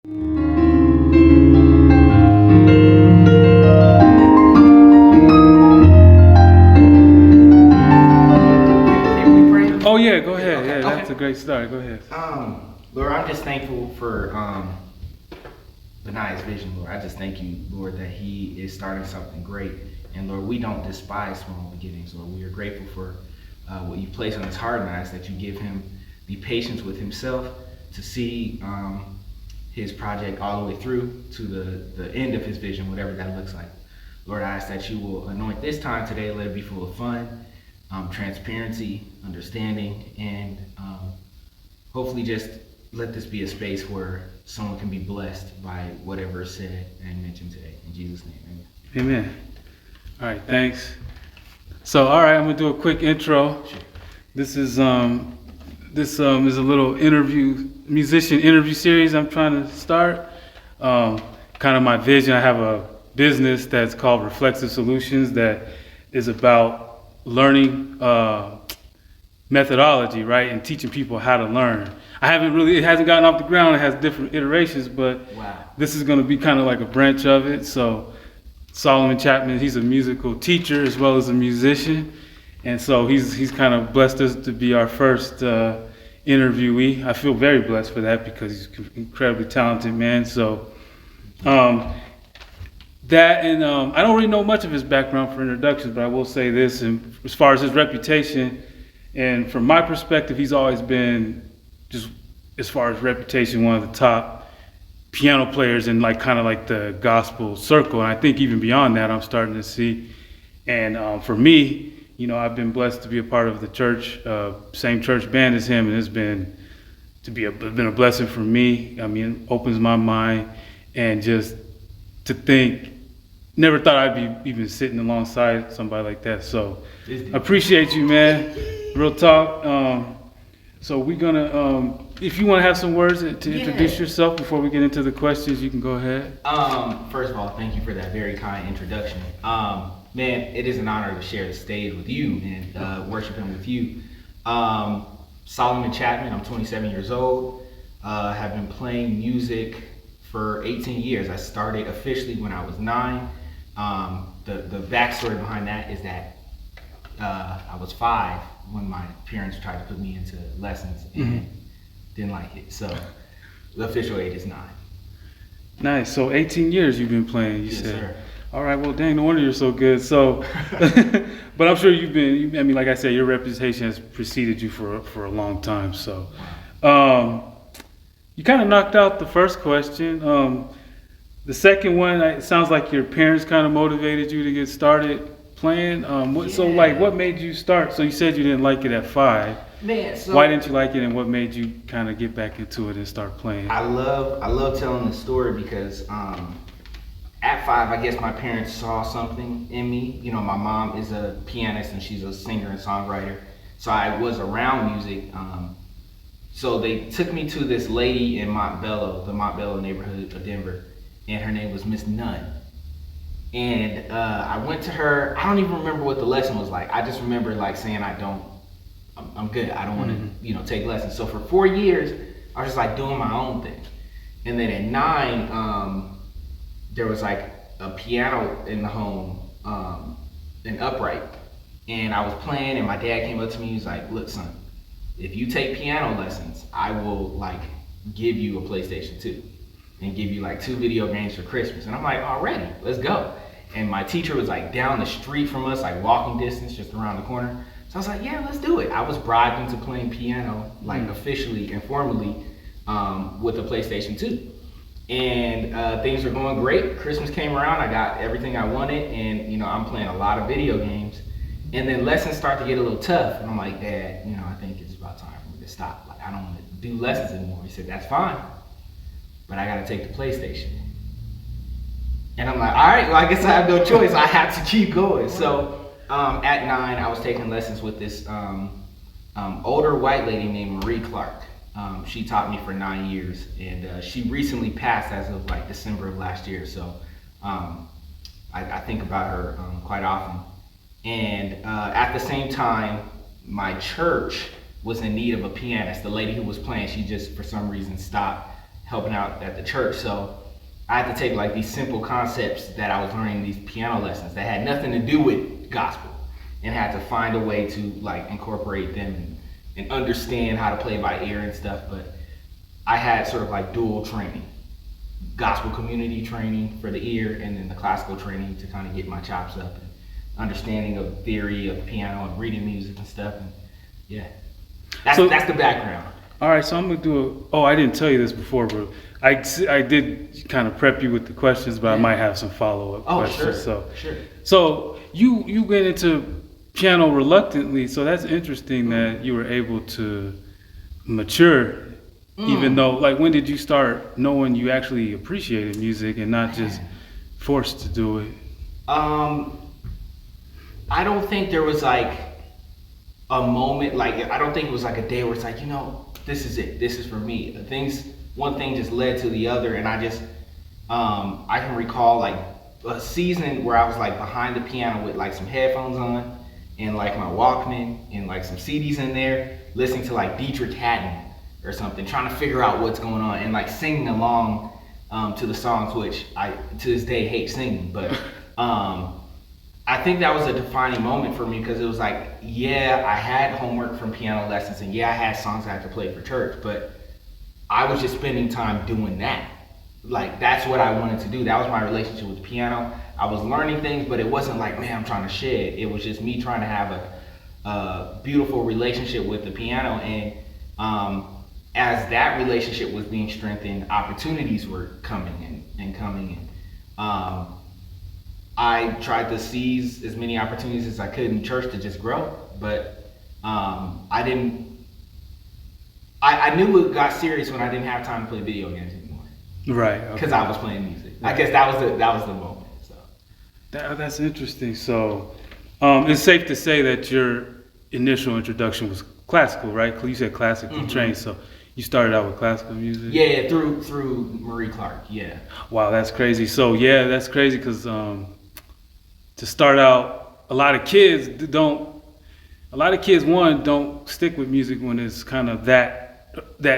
Oh yeah, go ahead. Yeah, that's a great start. Go ahead. Lord, I'm just thankful for Benaiah's vision, Lord. I just thank you, Lord, that he is starting something great. And Lord, we don't despise small beginnings, Lord. We are grateful for what you place on his heart, and I ask that you give him the patience with himself to see his project all the way through to the end of his vision, whatever that looks like. Lord, I ask that you will anoint this time today, let it be full of fun, transparency, understanding, and hopefully just let this be a space where someone can be blessed by whatever is said and mentioned today. In Jesus' name, amen. Amen. All right, thanks. So, all right, I'm gonna do a quick intro. Sure. This is a little musician interview series I'm trying to start. Kind of my vision. I have a business that's called Reflexive Solutions that is about learning methodology, right, and teaching people how to learn. It hasn't gotten off the ground. It has different iterations, but Wow. This is going to be kind of like a branch of it. So Soloman Chapman, he's a musical teacher as well as a musician, and so he's kind of blessed us to be our first interviewee. I feel very blessed for that because he's an incredibly talented man. So I don't really know much of his background for introductions, but I will say this, and as far as his reputation, and from my perspective, he's always been, just as far as reputation, one of the top piano players in kind of like the gospel circle. And I think even beyond that, I'm starting to see. And for me, I've been blessed to be a part of the church, same church band as him, and it's been a blessing for me. I mean, it opens my mind, and just to think, never thought I'd be even sitting alongside somebody like that. So appreciate you, man. Real talk. So we're gonna, if you want to have some words to introduce yourself before we get into the questions, you can go ahead. First of all, thank you for that very kind introduction. Man, it is an honor to share the stage with you and worshiping with you. Soloman Chapman, I'm 27 years old. Have been playing music for 18 years. I started officially when I was 9. The backstory behind that is that I was 5 when my parents tried to put me into lessons and didn't like it. So the official age is 9. Nice. So 18 years you've been playing, you yes, said. Sir. All right. Well, dang, no wonder you're so good. So, but I'm sure like I said, your reputation has preceded you for a long time. So, you kind of knocked out the first question. The second one, it sounds like your parents kind of motivated you to get started playing. So what made you start? So you said you didn't like it at 5. Man, so why didn't you like it, and what made you kind of get back into it and start playing? I love telling the story because at 5, I guess my parents saw something in me. My mom is a pianist and she's a singer and songwriter, so I was around music. So they took me to this lady in the Montbello neighborhood of Denver, and her name was Miss Nunn. And I went to her. I don't even remember what the lesson was like. I just remember saying I'm good. I don't want to take lessons. So for 4 years, I was just doing my own thing. And then at 9, there was a piano in the home, an upright, and I was playing. And my dad came up to me. He was like, "Look, son, if you take piano lessons, I will give you a PlayStation 2 and give you 2 video games for Christmas." And I'm like, "Already, let's go." And my teacher was down the street from us, walking distance, just around the corner. So I was like, "Yeah, let's do it." I was bribed into playing piano, officially and formally, with a PlayStation 2. And things were going great. Christmas came around, I got everything I wanted, and I'm playing a lot of video games. And then lessons start to get a little tough, and I'm like, "Dad, I think it's about time for me to stop. I don't want to do lessons anymore." He said, "That's fine, but I gotta take the PlayStation." And I'm like, "All right, well, I guess I have no choice. I have to keep going." So at 9, I was taking lessons with this older white lady named Marie Clark. She taught me for 9 years, and she recently passed as of December of last year. So I think about her quite often. And at the same time, my church was in need of a pianist. The lady who was playing, she just for some reason stopped helping out at the church. So I had to take like these simple concepts that I was learning in these piano lessons that had nothing to do with gospel, and had to find a way to like incorporate them and understand how to play by ear and stuff. But I had sort of like dual training, gospel community training for the ear, and then the classical training to kind of get my chops up and understanding of theory of piano and reading music and stuff. And yeah, that's the background. All right, so I'm gonna do I didn't tell you this before, but I did kind of prep you with the questions, but I might have some follow-up questions. Sure. So you went into piano reluctantly, so that's interesting that you were able to mature, even though, like, when did you start knowing you actually appreciated music and not just forced to do it? I don't think there was like a moment, like I don't think it was like a day where it's like, you know, this is it, this is for me. One thing just led to the other, and I can recall like a season where I was like behind the piano with like some headphones on and like my Walkman and like some CDs in there, listening to like Dietrich Haddon or something, trying to figure out what's going on and like singing along to the songs, which I to this day hate singing, but I think that was a defining moment for me, because it was like, yeah, I had homework from piano lessons, and yeah, I had songs I had to play for church, but I was just spending time doing that. Like, that's what I wanted to do. That was my relationship with piano. I was learning things, but it wasn't like, man, I'm trying to shed. It was just me trying to have a beautiful relationship with the piano. And as that relationship was being strengthened, opportunities were coming and coming in. I tried to seize as many opportunities as I could in church to just grow, but I knew it got serious when I didn't have time to play video games anymore. Right. Because I was playing music. I guess that was the moment. So that's interesting. So it's safe to say that your initial introduction was classical, right? You said classically trained, so you started out with classical music? Yeah, through Marie Clark, yeah. Wow, that's crazy. So yeah, that's crazy, because to start out, a lot of kids don't stick with music when it's kind of that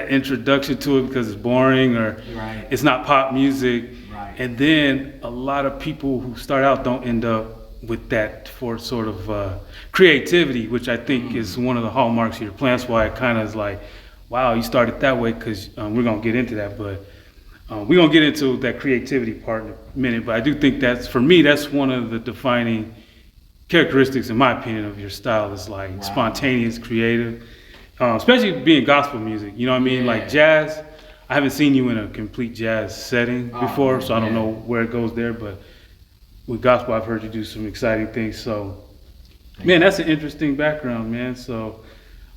introduction to it, because it's boring or it's not pop music. Right. And then a lot of people who start out don't end up with that for sort of creativity, which I think is one of the hallmarks of your plan. That's why it kind of is like, wow, you started that way, because we're going to get into that, but we're going to get into that creativity part in a minute. But I do think that's one of the defining characteristics, in my opinion, of your style, is like spontaneous, creative, especially being gospel music. You know what I mean? Like jazz, I haven't seen you in a complete jazz setting before, so I don't know where it goes there, but with gospel, I've heard you do some exciting things. So, man, that's an interesting background, man. So,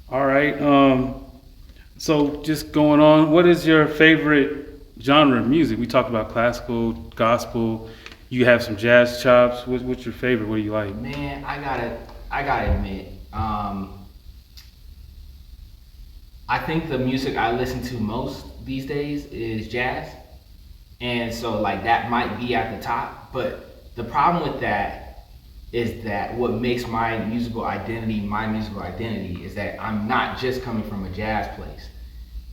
all right. So just going on, what is your favorite genre of music? We talked about classical, gospel. You have some jazz chops. What's your favorite? What do you like? Man, I gotta admit, I think the music I listen to most these days is jazz, and so like that might be at the top. But the problem with that is that what makes my musical identity is that I'm not just coming from a jazz place.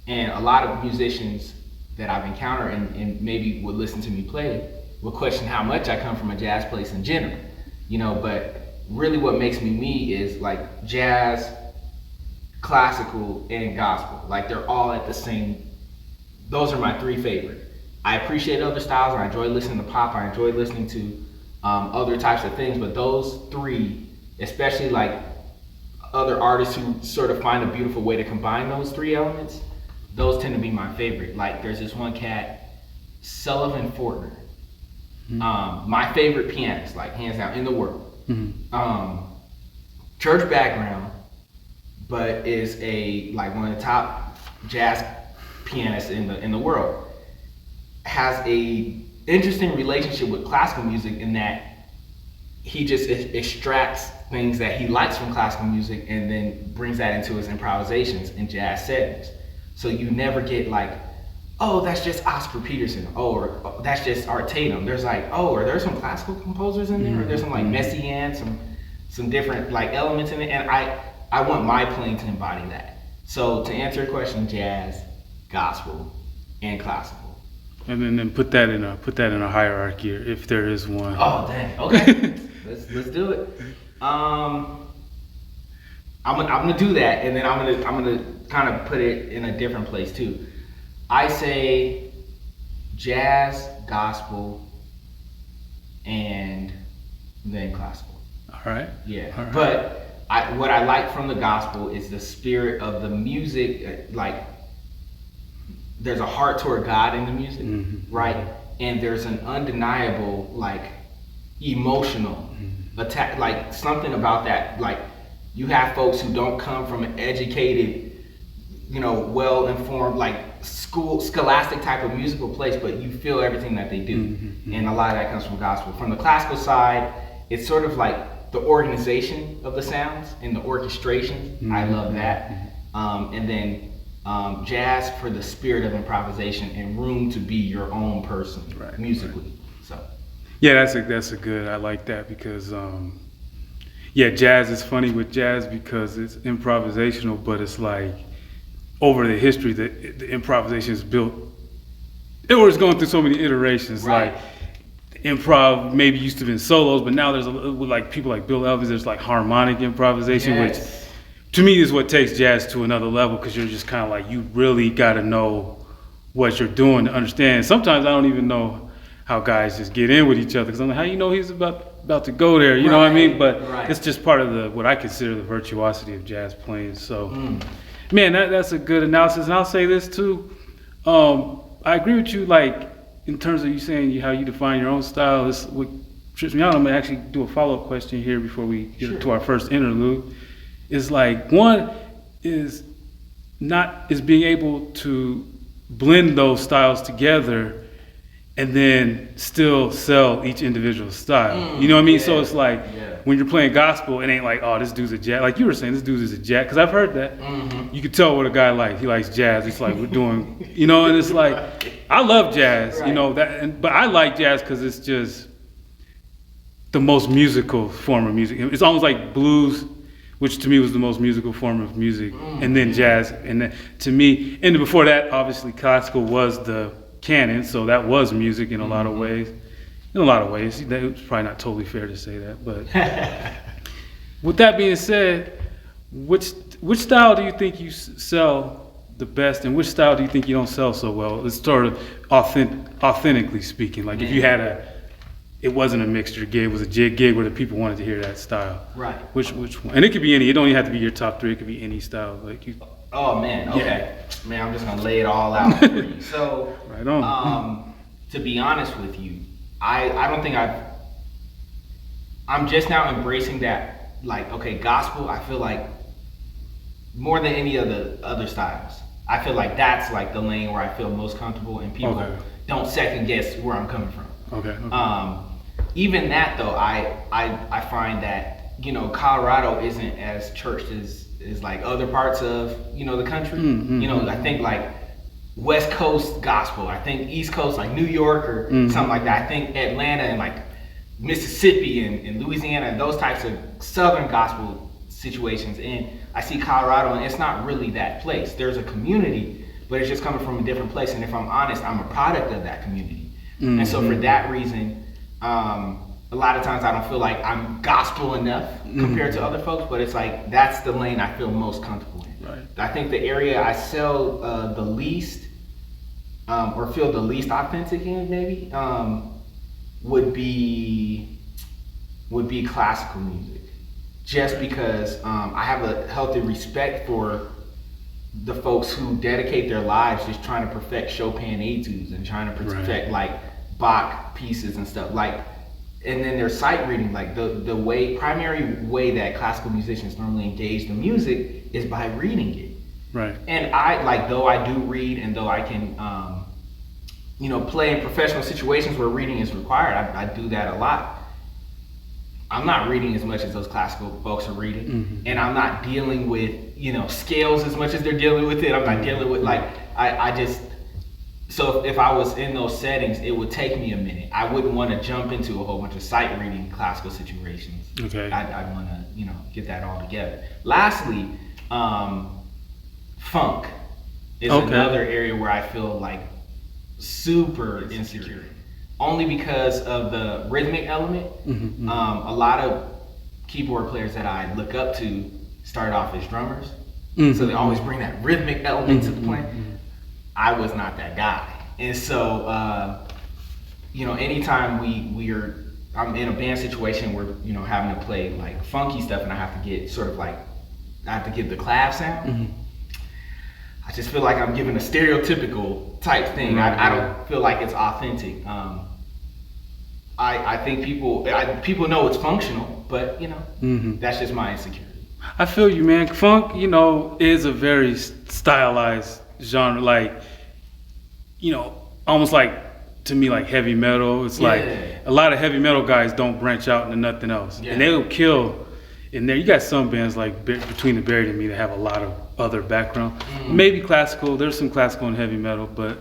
And a lot of musicians that I've encountered and maybe would listen to me play would question how much I come from a jazz place in general, you know, but really what makes me me is like jazz, classical, and gospel. Like they're all at the same, those are my three favorite. I appreciate other styles, and I enjoy listening to pop, I enjoy listening to other types of things, but those three, especially like other artists who sort of find a beautiful way to combine those three elements, those tend to be my favorite. Like there's this one cat, Sullivan Fortner, my favorite pianist, like hands down in the world. Church background, but is like one of the top jazz pianists in the world. Has a interesting relationship with classical music in that he just extracts things that he likes from classical music and then brings that into his improvisations in jazz settings. So you never get like, oh, that's just Oscar Peterson, or that's just Art Tatum. There's like, oh, are there some classical composers in there? Or there's some like Messiaen, some different like elements in it, and I want my playing to embody that. So to answer your question, jazz, gospel, and classical. And then put that in a hierarchy if there is one. Oh dang. Okay. let's do it. I'm gonna do that, and then I'm gonna kind of put it in a different place too. I say jazz, gospel, and then classical. All right. Yeah. All right. But what I like from the gospel is the spirit of the music. Like, there's a heart toward God in the music, right? And there's an undeniable, like, emotional attack, like something about that. Like, you have folks who don't come from an educated, well-informed, like scholastic type of musical place, but you feel everything that they do. And a lot of that comes from gospel. From the classical side, it's sort of like the organization of the sounds and the orchestration. I love that. And then jazz for the spirit of improvisation and room to be your own person musically. Right. So yeah, that's a good. I like that because jazz is funny with jazz because it's improvisational, but it's like over the history the improvisation is built. It was going through so many iterations. Right. Like improv maybe used to be in solos, but now there's like people like Bill Evans. There's like harmonic improvisation, which to me is what takes jazz to another level because you're just kind of like, you really got to know what you're doing to understand. Sometimes I don't even know how guys just get in with each other because I'm like, how you know he's about to go there? You know what I mean? But it's just part of what I consider the virtuosity of jazz playing. So, man, that's a good analysis. And I'll say this too. I agree with you, like in terms of you saying how you define your own style. This what trips me out. I'm gonna actually do a follow-up question here before we get to our first interlude. Is like one is being able to blend those styles together and then still sell each individual style. You know what I mean? So it's like when you're playing gospel, it ain't like, oh, this dude's a jazz. Like you were saying, this dude is a jazz. Because I've heard that. You could tell what a guy likes. He likes jazz. It's like we're doing, and it's like, I love jazz, but I like jazz because it's just the most musical form of music. It's almost like blues, which to me was the most musical form of music, and then jazz, and then to me, and before that, obviously classical was the canon, so that was music in a lot of ways. In a lot of ways, it's probably not totally fair to say that, but with that being said, which style do you think you sell the best, and which style do you think you don't sell so well? It's sort of authentically speaking, like if you had it wasn't a mixture gig, it was a gig where the people wanted to hear that style. Right. Which one? And it could be any. It don't even have to be your top three. It could be any style. Like you. Oh man. Okay. Man, I'm just gonna lay it all out for you. So. Right on. To be honest with you, I don't think I'm just now embracing that. Like, okay, gospel. I feel like more than any of the other styles, I feel like that's like the lane where I feel most comfortable, and people don't second guess where I'm coming from. Okay. Even that though, I find that Colorado isn't as churched as like other parts of the country. I think like West Coast gospel. I think East Coast like New York or something like that. I think Atlanta and like Mississippi and Louisiana and those types of Southern gospel situations. And I see Colorado, and it's not really that place. There's a community, but it's just coming from a different place. And if I'm honest, I'm a product of that community. And so for that reason, a lot of times I don't feel like I'm gospel enough compared to other folks, but it's like that's the lane I feel most comfortable in. Right. I think the area I sell the least or feel the least authentic in maybe would be classical music, just because I have a healthy respect for the folks who dedicate their lives just trying to perfect Chopin etudes and trying to perfect like Bach pieces and stuff. Like, and then there's sight reading. Like the primary way that classical musicians normally engage the music is by reading it. Right. And though I do read, and though I can play in professional situations where reading is required, I do that a lot. I'm not reading as much as those classical folks are reading, and I'm not dealing with scales as much as they're dealing with it. I'm not dealing with so if I was in those settings, it would take me a minute. I wouldn't want to jump into a whole bunch of sight reading classical situations. Okay. I'd want to get that all together. Lastly, funk is another area where I feel like super insecure. Only because of the rhythmic element. Mm-hmm. A lot of keyboard players that I look up to started off as drummers. Mm-hmm. So they always bring that rhythmic element to the Mm-hmm. playing. I was not that guy. And so, anytime I'm in a band situation where, having to play like funky stuff and I have to get the clav sound. Mm-hmm. I just feel like I'm giving a stereotypical type thing. Right, I don't feel like it's authentic. I think people know it's functional, but Mm-hmm. that's just my insecurity. I feel you, man. Funk, is a very stylized genre. Like, almost like, to me, like heavy metal. It's like a lot of heavy metal guys don't branch out into nothing else. Yeah. And they'll kill in there. You got some bands like Between the Buried and Me that have a lot of other background. Maybe classical. There's some classical and heavy metal. But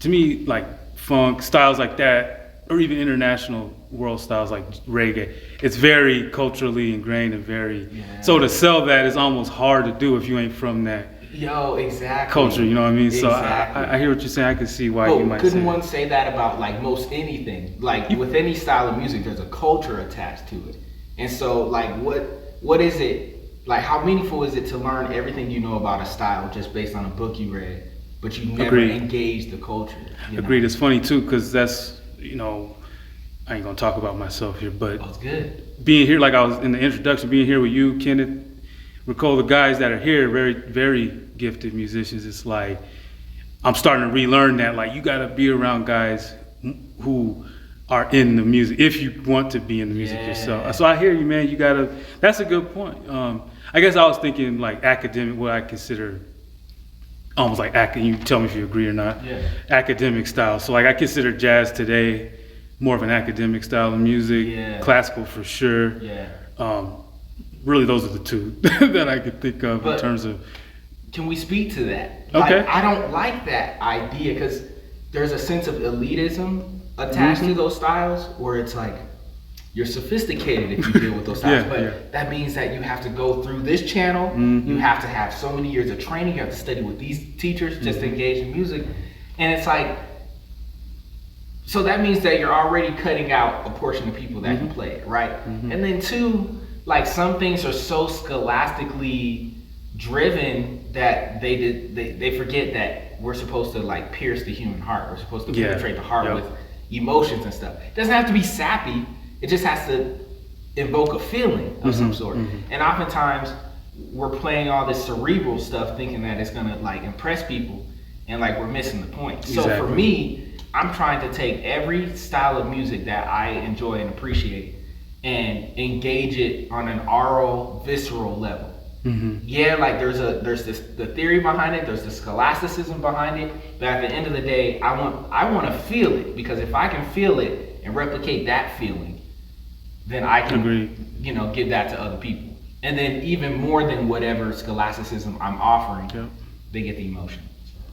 to me, like funk, styles like that, or even international world styles like reggae, it's very culturally ingrained and very... So to sell that is almost hard to do if you ain't from that Exactly. culture, you know what I mean? Exactly. So I hear what you're saying. I can see why you might say couldn't that. one say that about like most anything? Like with any style of music, there's a culture attached to it. And so like what is it, like how meaningful is it to learn everything you know about a style just based on a book you read, but you never engaged the culture? Agreed. It's funny too, because that's, I ain't gonna talk about myself here, but it's good. Being here, like I was in the introduction, being here with you, Kenneth, Nicole, the guys that are here, very, very gifted musicians. It's like, I'm starting to relearn that, like, you gotta be around guys who are in the music, if you want to be in the music yourself. So I hear you, man, that's a good point. I guess I was thinking like academic, what I consider almost like, you tell me if you agree or not, academic style. So like I consider jazz today more of an academic style of music, classical for sure. Really, those are the two that I could think of in terms of. Can we speak to that? Okay. Like, I don't like that idea because there's a sense of elitism attached to those styles where it's like you're sophisticated if you deal with those styles, but that means that you have to go through this channel. You have to have so many years of training. You have to study with these teachers just to engage in music, and it's like. So that means that you're already cutting out a portion of people that can play it, right? And then two, like some things are so scholastically driven that they forget that we're supposed to like pierce the human heart. We're supposed to penetrate the heart with emotions and stuff. It doesn't have to be sappy. It just has to evoke a feeling of some sort. And oftentimes we're playing all this cerebral stuff thinking that it's gonna like impress people, and like we're missing the point. So for me, I'm trying to take every style of music that I enjoy and appreciate and engage it on an oral, visceral level. Yeah, like there's the theory behind it, there's the scholasticism behind it, but at the end of the day, I want to feel it, because if I can feel it and replicate that feeling, then I can give that to other people. And then even more than whatever scholasticism I'm offering, they get the emotion.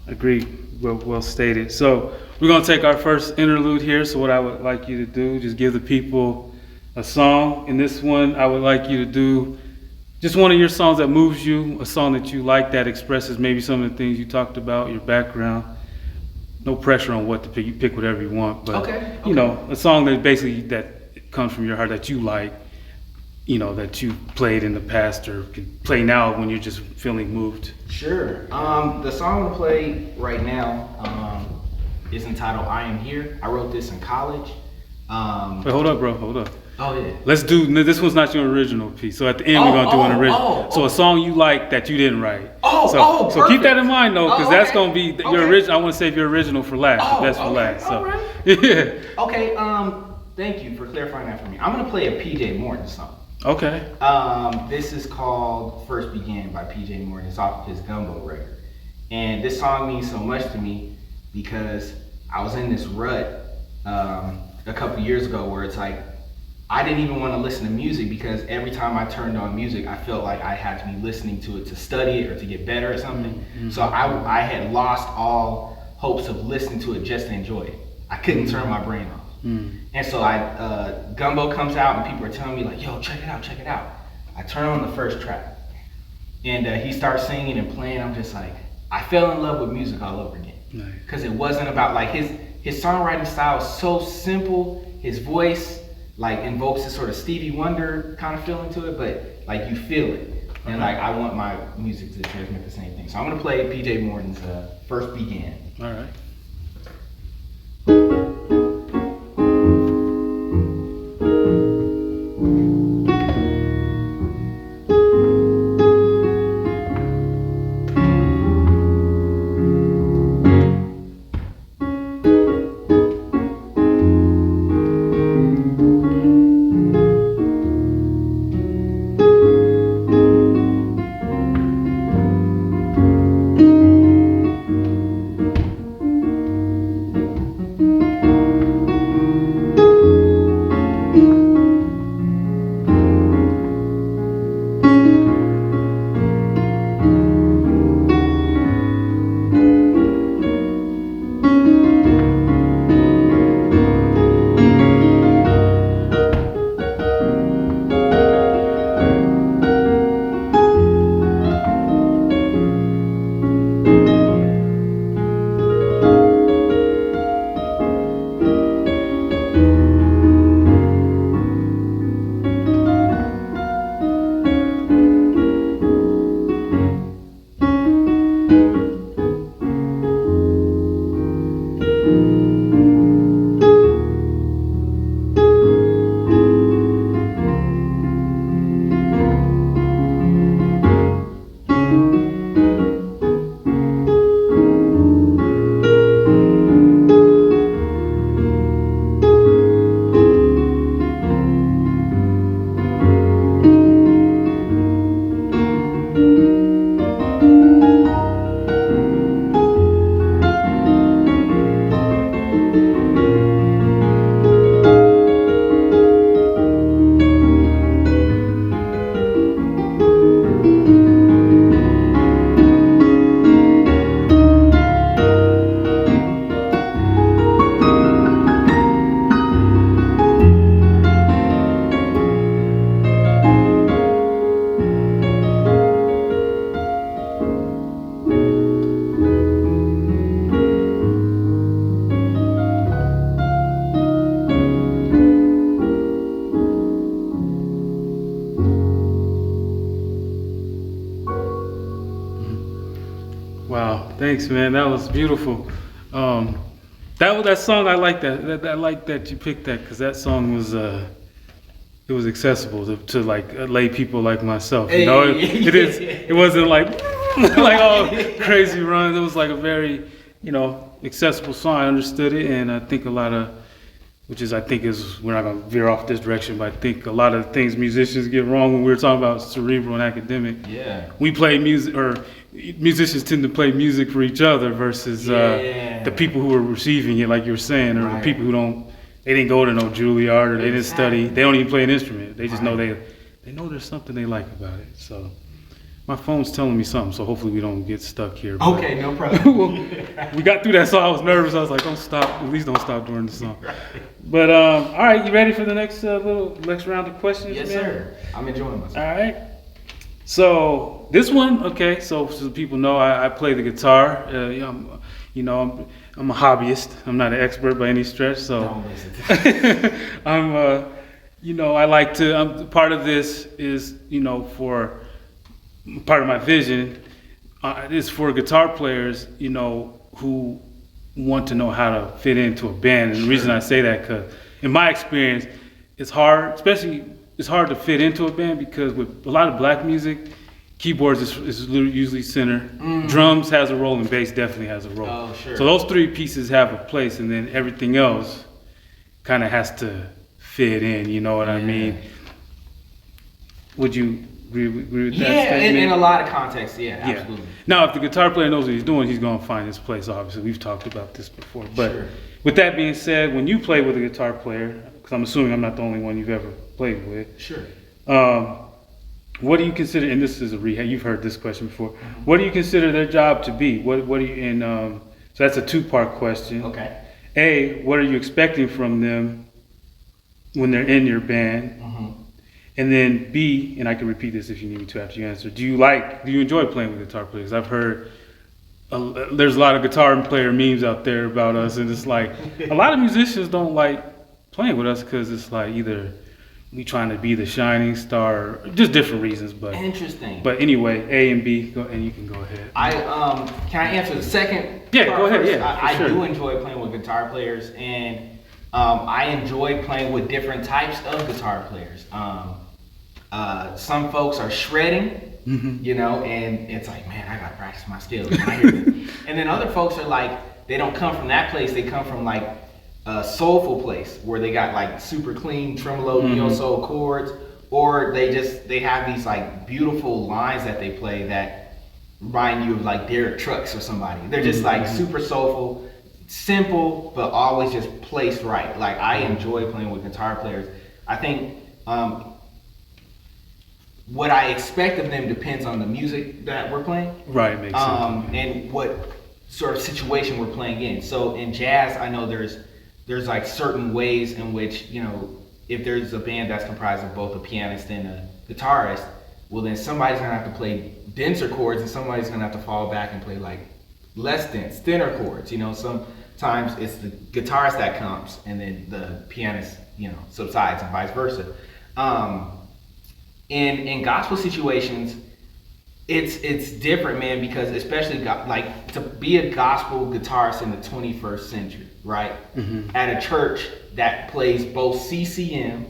Agreed. Well stated. So we're gonna take our first interlude here. So what I would like you to do, just give the people a song. In this one, I would like you to do just one of your songs that moves you, a song that you like that expresses maybe some of the things you talked about, your background. No pressure on what to pick. You pick whatever you want, but a song that basically that comes from your heart that you like, that you played in the past or can play now when you're just feeling moved. Sure. The song I'm gonna play right now is entitled "I Am Here." I wrote this in college. Wait, hold up, bro. Hold up. Oh yeah. Let's do. This one's not your original piece. So at the end, we're gonna do an original. So a song you like that you didn't write. So keep that in mind though, because that's gonna be your original. I want to save your original for last. The best for last. So right. Okay. Thank you for clarifying that for me. I'm gonna play a PJ Morton song. Okay. This is called "First Began" by PJ Morton. It's off of his Gumbo record, and this song means so much to me because I was in this rut a couple years ago where it's like I didn't even want to listen to music because every time I turned on music, I felt like I had to be listening to it to study it or to get better at something. So I had lost all hopes of listening to it just to enjoy it. I couldn't turn my brain off. And so Gumbo comes out and people are telling me like, yo, check it out. I turn on the first track and he starts singing and playing. I'm just like, I fell in love with music all over again. because it wasn't about like his songwriting style is so simple. His voice like invokes this sort of Stevie Wonder kind of feeling to it, but like you feel it. And like I want my music to transmit the same thing. So I'm gonna play PJ Morton's First Began. All right. Wow, thanks, man. That was beautiful. That song. I like that. I like that you picked that because that song was it was accessible to like lay people like myself. You know, it is. It wasn't like like all crazy runs. It was like a very accessible song. I understood it, and I think a lot of I think is we're not gonna veer off this direction, but I think a lot of things musicians get wrong when we were talking about cerebral and academic. Yeah. We play music, or musicians tend to play music for each other versus the people who are receiving it, like you were saying, or the people who they didn't go to no Juilliard, or they didn't study, they don't even play an instrument. They just know they know there's something they like about it. So my phone's telling me something, so hopefully we don't get stuck here. Okay, no problem. We got through that song. I was nervous. I was like, don't stop. At least don't stop during the song. But all right, you ready for the next next round of questions? Yes, man? sir. I'm enjoying myself. All right. So this one, okay. So people know I play the guitar. I'm a hobbyist. I'm not an expert by any stretch. So Don't listen. I like to. Part of this is for part of my vision is for guitar players, who want to know how to fit into a band. And the reason I say that, because in my experience, it's hard to fit into a band because with a lot of black music, keyboards is usually center. Drums has a role and bass definitely has a role. Oh, sure. So those three pieces have a place, and then everything else kind of has to fit in, you know what I mean? Would you agree with that statement? In a lot of contexts, absolutely. Now, if the guitar player knows what he's doing, he's going to find his place, obviously. We've talked about this before. But with that being said, when you play with a guitar player, because I'm assuming I'm not the only one you've ever played with. Sure. What do you consider, and this is a rehab, you've heard this question before, what do you consider their job to be? What do you, so that's a two-part question. Okay. A, what are you expecting from them when they're in your band? And then B, and I can repeat this if you need me to after you answer, do you enjoy playing with guitar players? I've heard there's a lot of guitar player memes out there about us, and it's like a lot of musicians don't like playing with us because it's like either we trying to be the shining star, or just different reasons. But Interesting. But anyway, A and B, and you can go ahead. Can I answer the second? Yeah, part go ahead. first? Yeah, I sure. do enjoy playing with guitar players, and I enjoy playing with different types of guitar players. Some folks are shredding, you know, and it's like, man, I gotta practice my skills. When I hear this. And then other folks are like, they don't come from that place. They come from like a soulful place where they got like super clean tremolo, neo soul chords, or they have these like beautiful lines that they play that remind you of like Derek Trucks or somebody. They're just like super soulful, simple, but always just placed right. Like I enjoy playing with guitar players. I think what I expect of them depends on the music that we're playing. Right, makes sense. And what sort of situation we're playing in. So in jazz, I know there's like certain ways in which, you know, if there's a band that's comprised of both a pianist and a guitarist, well then somebody's gonna have to play denser chords and somebody's gonna have to fall back and play like less dense, thinner chords. You know, sometimes it's the guitarist that comes and then the pianist, you know, subsides and vice versa. In gospel situations, it's different, man, because especially like to be a gospel guitarist in the 21st century, right? At a church that plays both CCM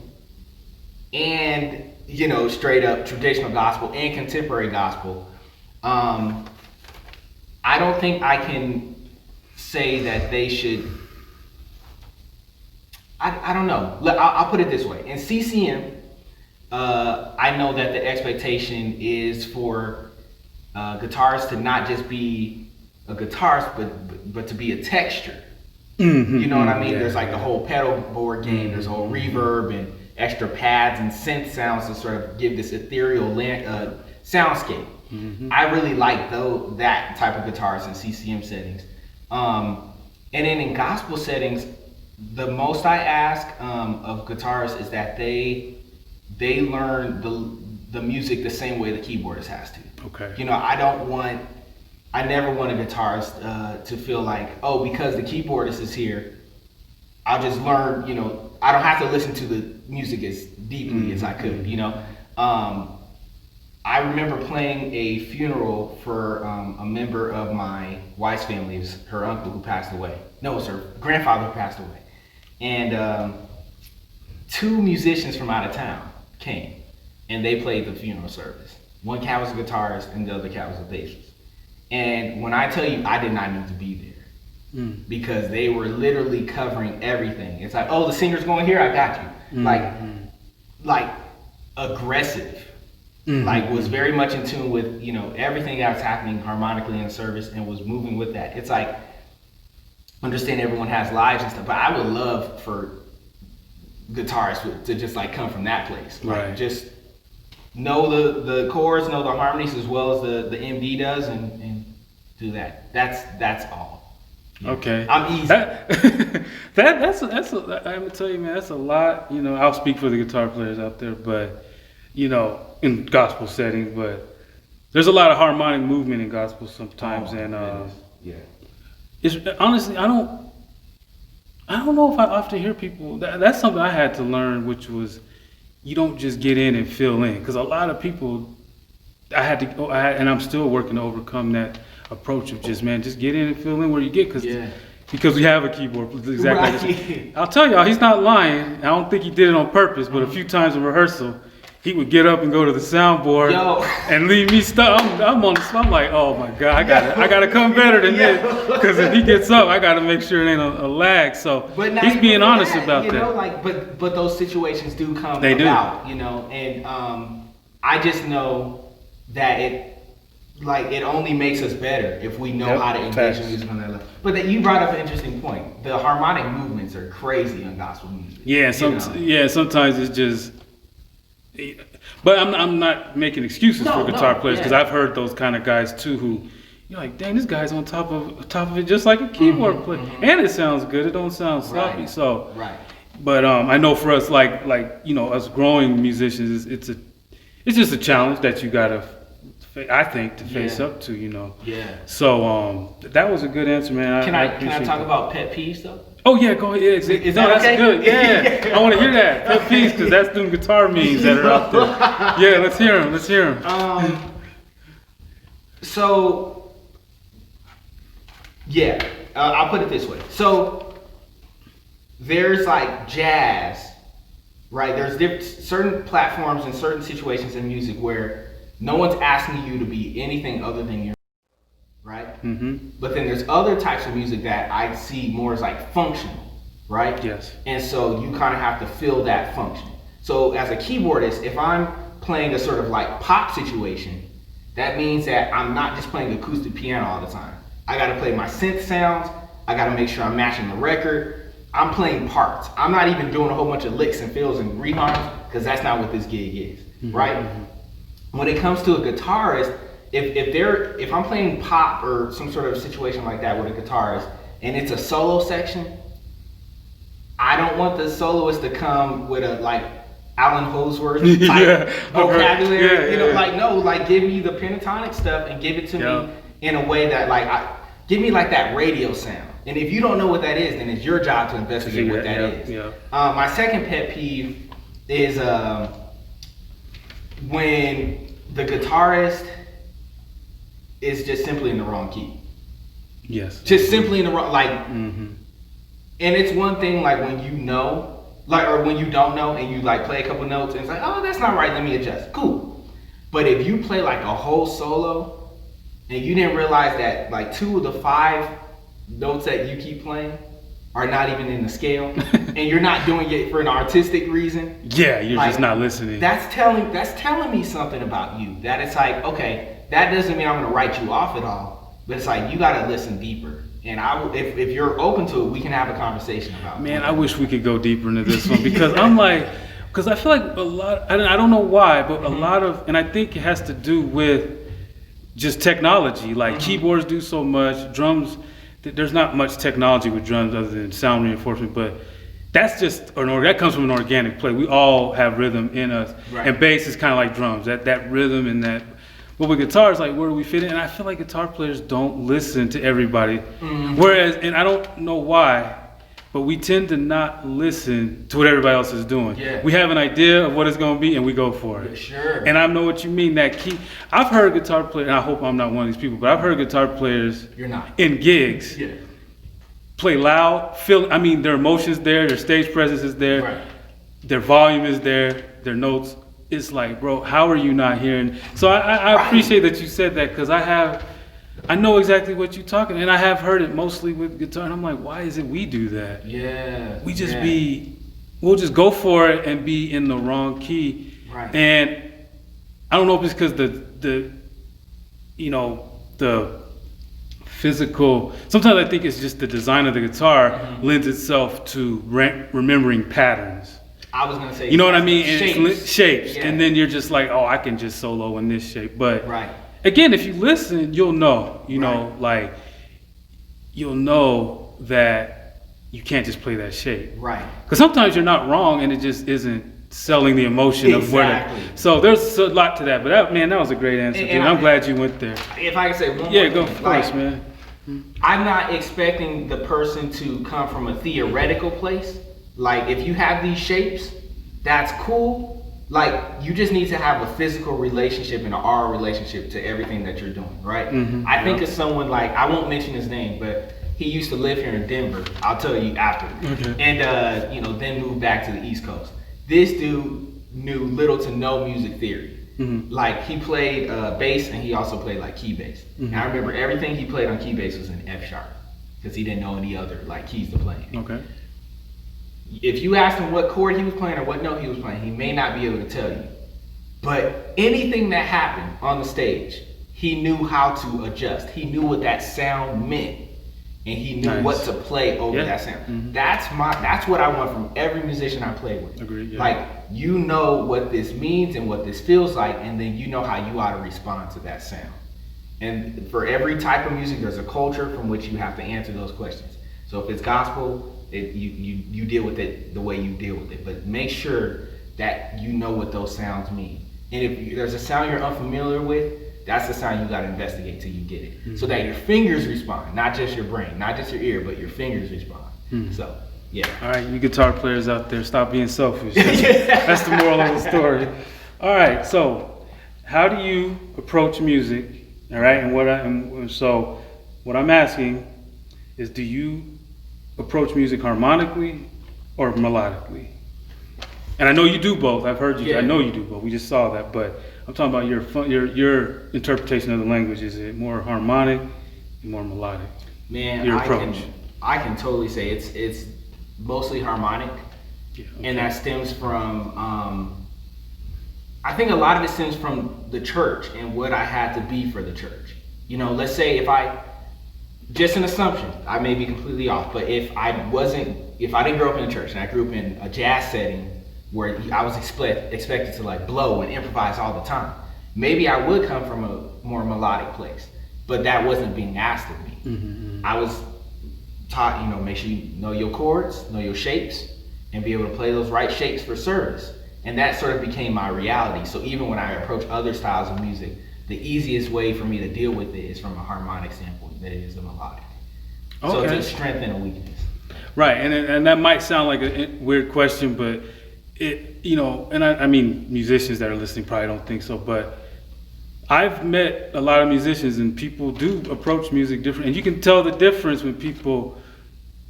and, you know, straight up traditional gospel and contemporary gospel. I don't think I can say that they should. I don't know. I'll put it this way. In CCM, I know that the expectation is for guitarists to not just be a guitarist, but to be a texture. You know what I mean? There's like the whole pedal board game. There's a whole reverb and extra pads and synth sounds to sort of give this ethereal soundscape. I really like that type of guitarist in CCM settings. And then in gospel settings, the most I ask of guitarists is that they learn the music the same way the keyboardist has to. Okay. You know, I never want a guitarist to feel like, oh, because the keyboardist is here, I'll just learn, you know, I don't have to listen to the music as deeply as I could, you know. I remember playing a funeral for a member of my wife's family. It was her uncle who passed away. No, it was her grandfather who passed away. And two musicians from out of town came and they played the funeral service. One cat was a guitarist and the other cat was a bassist. And when I tell you, I did not need to be there because they were literally covering everything. It's like, oh, the singer's going here, I got you. Like aggressive. Like was very much in tune with, you know, everything that was happening harmonically in the service and was moving with that. It's like, understand everyone has lives and stuff, but I would love for guitarists to just like come from that place. Like just know the chords, know the harmonies as well as the MD does and do that. That's all. Yeah. Okay. I'm easy. That's I'm gonna tell you, man, that's a lot. You know, I'll speak for the guitar players out there, but you know, in gospel settings, but there's a lot of harmonic movement in gospel sometimes, and it's honestly I don't know if I often hear people. That's something I had to learn, which was you don't just get in and fill in, because a lot of people and I'm still working to overcome that approach of just get in and fill in where you get, because we have a keyboard exactly. I'll tell y'all, he's not lying. I don't think he did it on purpose, but a few times in rehearsal, he would get up and go to the soundboard and leave me stuck. I'm on the spot. I'm like, oh my God, I gotta come better than this, because if he gets up, I gotta make sure it ain't a lag. So he's being honest about that. You know, like, but those situations do come about, you know, and I just know that it only makes us better if we know how to engage in music on that level. But that you brought up an interesting point. The harmonic movements are crazy in gospel music. Yeah, sometimes it's just. But I'm not making excuses for guitar players, because I've heard those kind of guys too who you're like, dang, this guy's on top of it just like a keyboard player, and it sounds good. It don't sound sloppy. So, but I know for us, like you know, us growing musicians, it's just a challenge that you gotta I think, to face Yeah. up to, you know. Yeah. So that was a good answer, man. Can I appreciate talk that. about pet peeves though? Oh yeah, go ahead. Yeah, Is no, that that's okay? good. Yeah, I want to hear that. Pet peeves, because that's them guitar memes that are out there. Yeah, let's hear them. Let's hear them. So, yeah, I'll put it this way. So, there's like jazz, right? There's certain platforms and certain situations in music where no one's asking you to be anything other than you, right? Mm-hmm. But then there's other types of music that I see more as like functional, right? Yes. And so you kind of have to fill that function. So as a keyboardist, if I'm playing a sort of like pop situation, that means that I'm not just playing acoustic piano all the time. I gotta play my synth sounds. I gotta make sure I'm matching the record. I'm playing parts. I'm not even doing a whole bunch of licks and fills and reharms, because that's not what this gig is, right? When it comes to a guitarist, if I'm playing pop or some sort of situation like that with a guitarist, and it's a solo section, I don't want the soloist to come with a like Alan Holdsworth type vocabulary. You know, like no, like give me the pentatonic stuff and give it to me in a way that like give me like that radio sound. And if you don't know what that is, then it's your job to investigate what that is. Yeah. My second pet peeve is when the guitarist is just simply in the wrong key. Yes. Just simply in the wrong, like, and it's one thing like when you know, like, or when you don't know and you like play a couple notes and it's like, oh, that's not right, let me adjust. Cool. But if you play like a whole solo and you didn't realize that like 2 of the 5 notes that you keep playing are not even in the scale and you're not doing it for an artistic reason. Yeah, you're like, just not listening. That's telling me something about you. That it's like, okay, that doesn't mean I'm gonna write you off at all, but it's like you gotta listen deeper. And if you're open to it, we can have a conversation about it. Man, I wish we could go deeper into this one, because because I feel like a lot, I don't know why, but a lot of, and I think it has to do with just technology. Like keyboards do so much, drums, there's not much technology with drums other than sound reinforcement, but that's just, that comes from an organic play. We all have rhythm in us. Right. And bass is kind of like drums, that rhythm and that. But with guitars, like, where do we fit in? And I feel like guitar players don't listen to everybody. Whereas, and I don't know why, but we tend to not listen to what everybody else is doing. Yeah. We have an idea of what it's going to be, and we go for it. Sure. And I know what you mean, that key. I've heard guitar players, and I hope I'm not one of these people, but I've heard guitar players You're not. in gigs play loud, their emotions there, their stage presence is there, Right. their volume is there, their notes. It's like, bro, how are you not hearing? So I appreciate that you said that, because I know exactly what you're talking, and I have heard it mostly with guitar, and I'm like, why is it we do that? Yeah. We just we'll just go for it and be in the wrong key. Right. And I don't know if it's because the physical, sometimes I think it's just the design of the guitar lends itself to remembering patterns. I was gonna say, you know what I mean? And shapes. it's shapes. Yeah. And then you're just like, oh, I can just solo in this shape. But Right. again, if you listen, you'll know, you'll know that you can't just play that shape. Right. Because sometimes you're not wrong and it just isn't selling the emotion of where. So there's a lot to that. But that was a great answer, dude. I'm glad you went there. If I can say one more Yeah, go thing, first, man. I'm not expecting the person to come from a theoretical place. Like, if you have these shapes, that's cool. Like, you just need to have a physical relationship and an aura relationship to everything that you're doing, right? I think of someone like, I won't mention his name, but he used to live here in Denver. I'll tell you after. Okay. And, then moved back to the East Coast. This dude knew little to no music theory. Like, he played bass, and he also played like key bass. And I remember everything he played on key bass was in F sharp, because he didn't know any other like keys to play in. Okay. If you asked him what chord he was playing or what note he was playing, he may not be able to tell you. But anything that happened on the stage, he knew how to adjust. He knew what that sound meant, and he knew what to play over that sound. That's what I want from every musician I play with. Agreed. Yeah. Like, you know what this means and what this feels like, and then you know how you ought to respond to that sound. And for every type of music, there's a culture from which you have to answer those questions. So if it's gospel, you deal with it the way you deal with it, but make sure that you know what those sounds mean. And if there's a sound you're unfamiliar with, That's the sign you gotta investigate till you get it. So that your fingers respond, not just your brain, not just your ear, but your fingers respond. So, yeah. All right, you guitar players out there, stop being selfish. That's the moral of the story. All right, so how do you approach music? All right, and so what I'm asking is, do you approach music harmonically or melodically? And I know you do both. I've heard you. Yeah. I know you do both. We just saw that, but I'm talking about your interpretation of the language. Is it more harmonic, or more melodic? Man, Your approach. I can totally say it's mostly harmonic, and that stems from I think a lot of it stems from the church and what I had to be for the church. You know, let's say just an assumption, I may be completely off, but if I didn't grow up in a church and I grew up in a jazz setting where I was expected to like blow and improvise all the time, maybe I would come from a more melodic place, but that wasn't being asked of me. I was taught, you know, make sure you know your chords, know your shapes, and be able to play those right shapes for service. And that sort of became my reality. So even when I approach other styles of music, the easiest way for me to deal with it is from a harmonic standpoint than it is a melodic. Okay. So it's a strength and a weakness. Right, and that might sound like a weird question, but it, you know, and I mean, musicians that are listening probably don't think so, but I've met a lot of musicians and people do approach music different, and you can tell the difference when people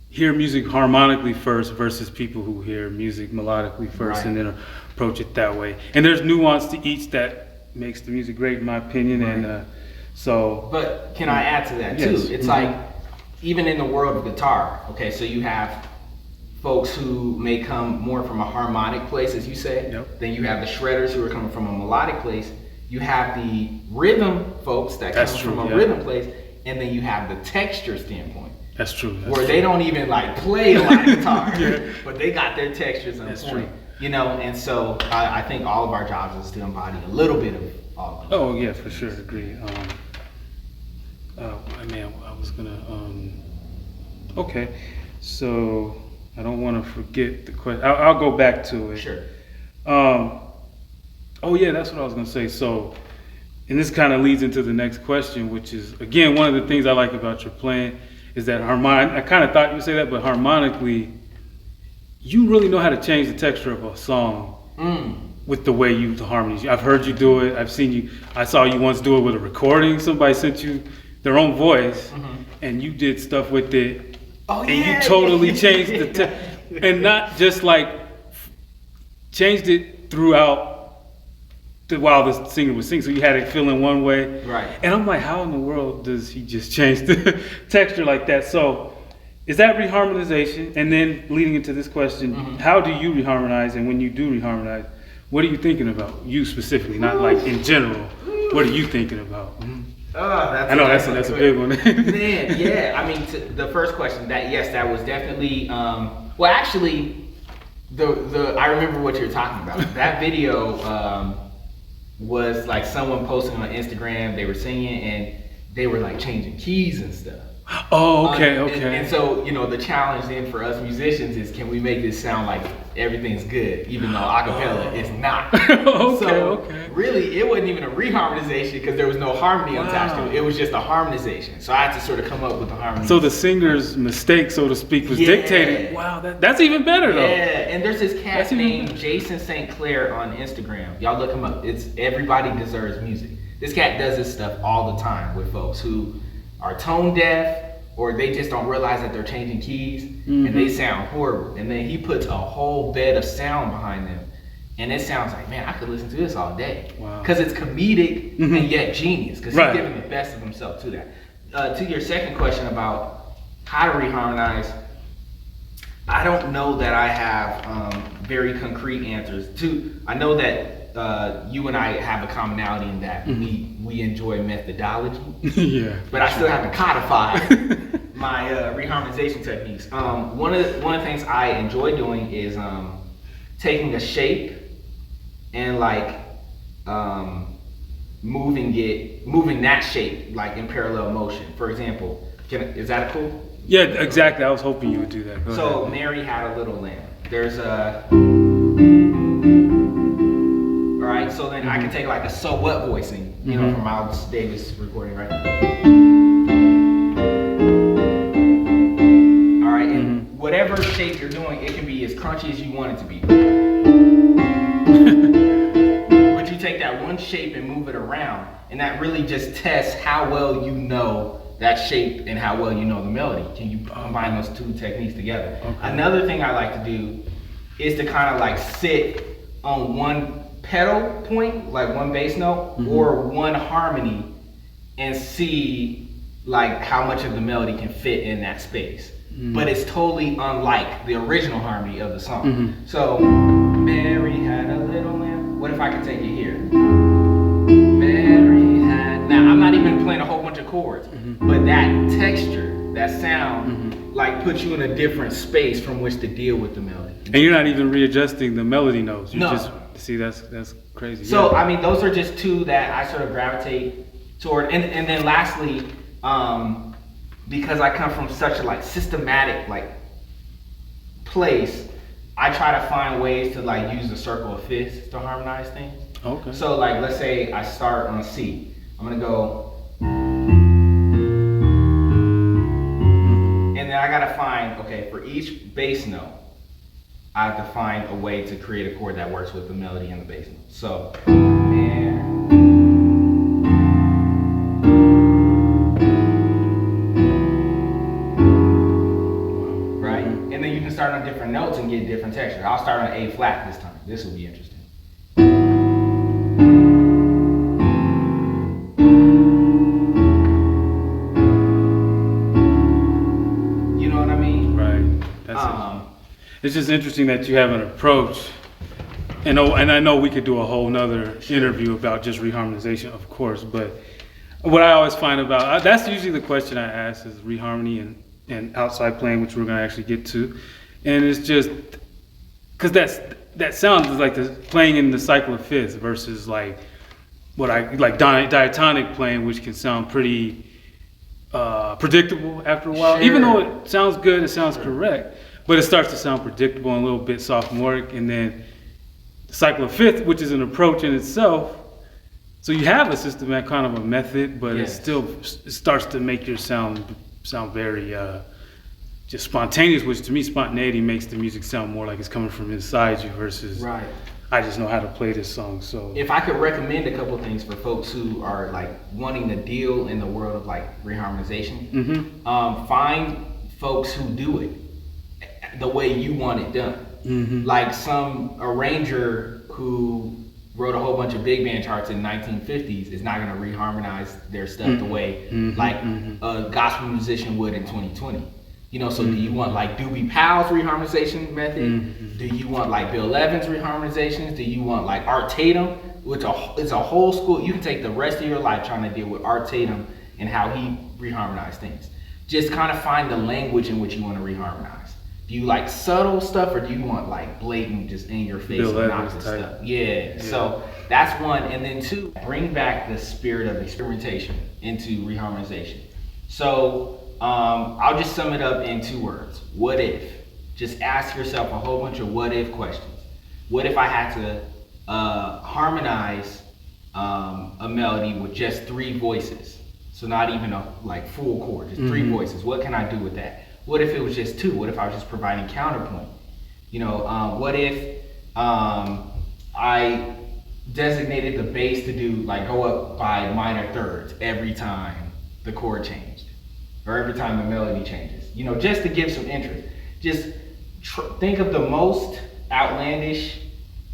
hear music harmonically first versus people who hear music melodically first, and then approach it that way. And there's nuance to each that makes the music great, in my opinion. And so. But can I add to that too? Yes. It's like, even in the world of guitar, okay, so you have folks who may come more from a harmonic place, as you say. Then you have the shredders who are coming from a melodic place. You have the rhythm folks that come from a rhythm place, and then you have the texture standpoint. That's true. Where they don't even like play a lot of guitar, but they got their textures on point. True. You know, and so I think all of our jobs is to embody a little bit of all of them. Oh yeah, for sure, agree. Man, I was gonna. Okay, so I don't want to forget the question. I'll go back to it. Sure. Oh yeah, that's what I was gonna say. So, and this kind of leads into the next question, which is again one of the things I like about your playing is that I kind of thought you'd say that, but harmonically, you really know how to change the texture of a song with the way you use the harmonies. I've heard you do it. I've seen you. I saw you once do it with a recording. Somebody sent you their own voice, and you did stuff with it. Oh, and you totally changed the and not just like changed it throughout while the singer was singing, so you had it feeling one way. Right. And I'm like, how in the world does he just change the texture like that? So is that reharmonization? And then leading into this question, how do you reharmonize? And when you do reharmonize, what are you thinking about? You specifically, not like in general. What are you thinking about? I know that's a big one. Man, yeah. I mean, the first question, that was definitely. Well, actually, I remember what you're talking about. That video was like someone posting on Instagram. They were singing and they were like changing keys and stuff. Oh, okay. And so, you know, the challenge then for us musicians is, can we make this sound like everything's good, even though acapella is not? Okay. Really, it wasn't even a reharmonization because there was no harmony attached to it. It was just a harmonization. So I had to sort of come up with the harmony. So the singer's mistake, so to speak, was dictated. Wow, that's even better though. Yeah, and there's this cat named Jason St. Clair on Instagram. Y'all look him up. It's Everybody Deserves Music. This cat does this stuff all the time with folks who are tone deaf, or they just don't realize that they're changing keys, and they sound horrible. And then he puts a whole bed of sound behind them, and it sounds like, man, I could listen to this all day. Wow. Because it's comedic and yet genius, because he's giving the best of himself to that. To your second question about how to reharmonize, I don't know that I have very concrete answers. I know that you and I have a commonality in that we enjoy methodology. But I still haven't codified my reharmonization techniques. One of the things I enjoy doing is taking a shape and like moving that shape like in parallel motion. For example, is that cool? Yeah, exactly. I was hoping you would do that. Go ahead. Mary had a little lamb. There's a. All right, right? So then I can take like a so what voicing, you know, from Miles Davis recording, right? All right, and whatever shape you're doing, it can be as crunchy as you want it to be. But you take that one shape and move it around, and that really just tests how well you know that shape and how well you know the melody. Can you combine those two techniques together? Okay. Another thing I like to do is to kind of like sit on one pedal point, like one bass note, or one harmony, and see like how much of the melody can fit in that space. But it's totally unlike the original harmony of the song. So, Mary had a little lamb. What if I could take it here? Mary had. Now I'm not even playing a whole bunch of chords, but that texture, that sound, like puts you in a different space from which to deal with the melody. And you're not even readjusting the melody notes. You no. Just see that's crazy. So I mean, those are just two that I sort of gravitate toward, and then lastly, because I come from such a like systematic like place, I try to find ways to like use the circle of fifths to harmonize things. Okay. So like let's say I start on C. I'm gonna go, and then I gotta find, okay, for each bass note, I have to find a way to create a chord that works with the melody and the bass note. So, right? And then you can start on different notes and get different texture. I'll start on A flat this time. This will be interesting. You know what I mean? Right. It's just interesting that you have an approach, and I know we could do a whole nother interview about just reharmonization, of course, but what I always find about, that's usually the question I ask, is reharmony and outside playing, which we're going to actually get to. And it's just, because that sounds like playing in the cycle of fifths versus like what I, like diatonic playing, which can sound pretty predictable after a while. Sure. Even though it sounds good, it sounds correct, but it starts to sound predictable and a little bit sophomoric. And then the cycle of fifth, which is an approach in itself. So you have a systematic kind of a method, but it starts to make your sound very just spontaneous, which to me, spontaneity makes the music sound more like it's coming from inside you versus I just know how to play this song. So if I could recommend a couple things for folks who are like wanting to deal in the world of like reharmonization, find folks who do it the way you want it done. Like some arranger who wrote a whole bunch of big band charts in 1950s is not going to reharmonize their stuff the way like a gospel musician would in 2020. You know, so do you want like Doobie Powell's reharmonization method? Do you want like Bill Evans' reharmonizations? Do you want like Art Tatum, which is a whole school? You can take the rest of your life trying to deal with Art Tatum and how he reharmonized things. Just kind of find the language in which you want to reharmonize. Do you like subtle stuff, or do you want like blatant, just in your face, obnoxious stuff? Yeah. So that's one. And then two, bring back the spirit of experimentation into reharmonization. So I'll just sum it up in 2 words. What if? Just ask yourself a whole bunch of what if questions. What if I had to harmonize a melody with just 3 voices? So not even a like full chord, just 3 voices. What can I do with that? What if it was just 2? What if I was just providing counterpoint? You know, what if I designated the bass to do like go up by minor thirds every time the chord changed, or every time the melody changes? You know, just to give some interest. Just think of the most outlandish,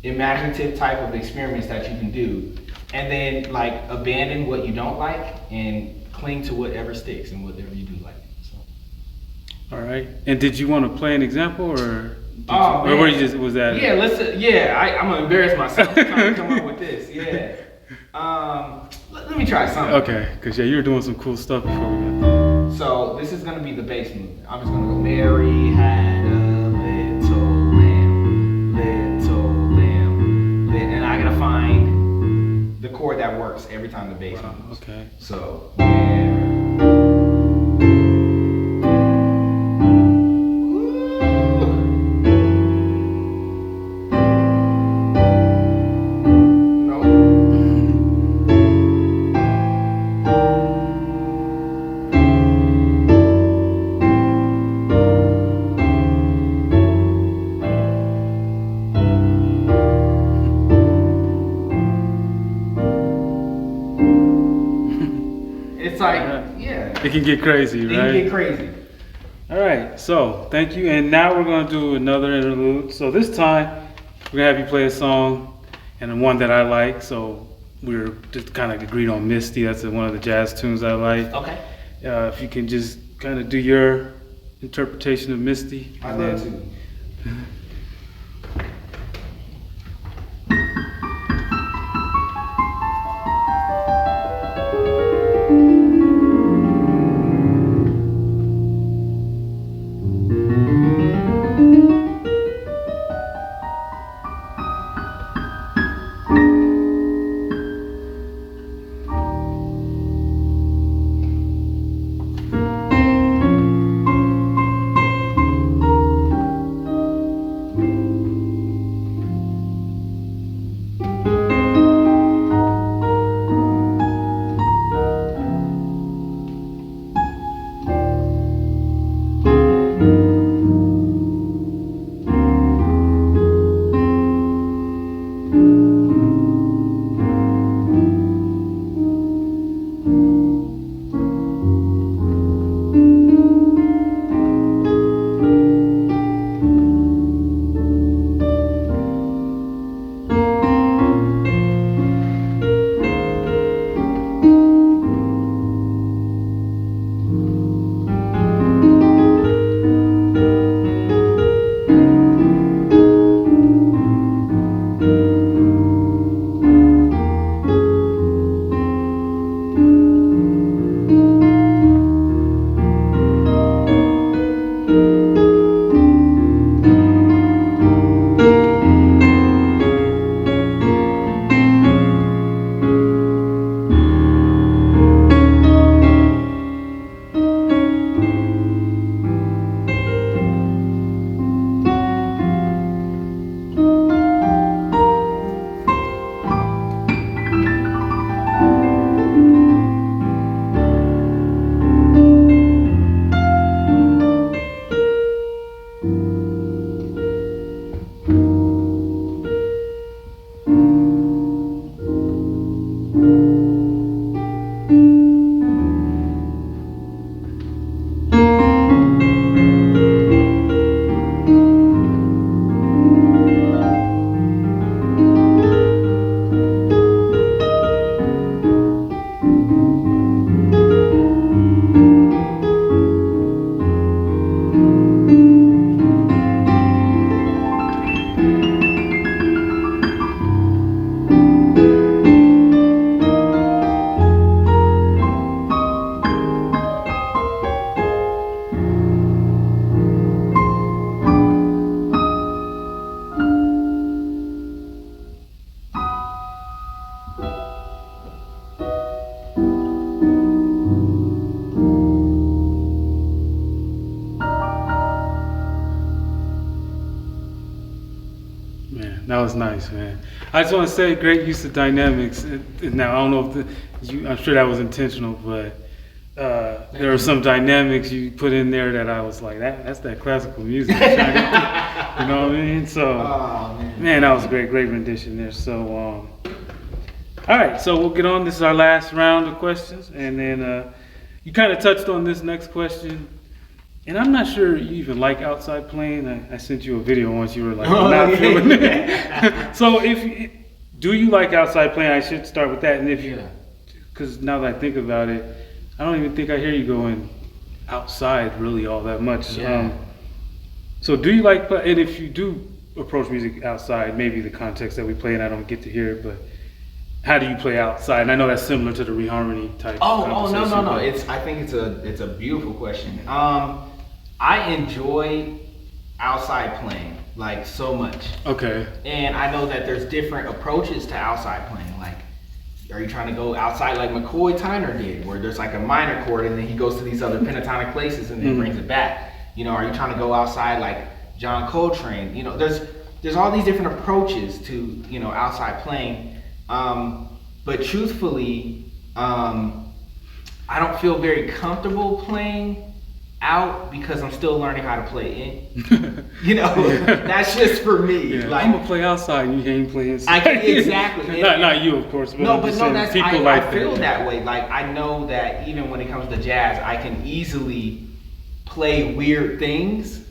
imaginative type of experiments that you can do, and then like abandon what you don't like and cling to whatever sticks and whatever you do like. All right. And did you want to play an example, or or were you just was that? Yeah, I'm gonna embarrass myself trying to come up with this. Yeah. Let me try something. Okay, because you were doing some cool stuff before we got there. So this is gonna be the bass movement. I'm just gonna go. Mary had a little lamb, and I gotta find the chord that works every time the bass moves. Okay. So. like, Right. yeah. It can get crazy, It right? can get crazy. All right, so thank you. And now we're going to do another interlude. So this time, we're going to have you play a song and one that I like. So we're just kind of agreed on Misty. That's one of the jazz tunes I like. Okay. If you can just kind of do your interpretation of Misty. I'd love to. Man, that was nice, man. I just want to say, great use of dynamics. Now, I don't know if I'm sure that was intentional, but there were some dynamics you put in there that I was like, that's that classical music. You know what I mean? So, Oh, man, that was a great rendition there. So, all right, so we'll get on. This is our last round of questions, and then you kind of touched on this next question. And I'm not sure you even like outside playing. I sent you a video once. You were like, I'm not feeling it. So do you like outside playing? I should start with that. And if you, because now that I think about it, I don't even think I hear you going outside really all that much. Yeah. So do you like, and if you do approach music outside, maybe the context that we play and I don't get to hear it, but how do you play outside? And I know that's similar to the reharmony type. No. conversation, I think it's a beautiful question. I enjoy outside playing like so much. Okay. And I know that there's different approaches to outside playing. Like, are you trying to go outside like McCoy Tyner did, where there's like a minor chord and then he goes to these other pentatonic places and then brings it back? You know, are you trying to go outside like John Coltrane? You know, there's all these different approaches to, you know, outside playing. But truthfully, I don't feel very comfortable playing out because I'm still learning how to play in. You know, that's just for me. Yeah, like I'm gonna play outside and you can't play inside. Exactly. not you, of course. But no, I'm but just no, saying that's people I like feel that way. Like I know that even when it comes to jazz, I can easily play weird things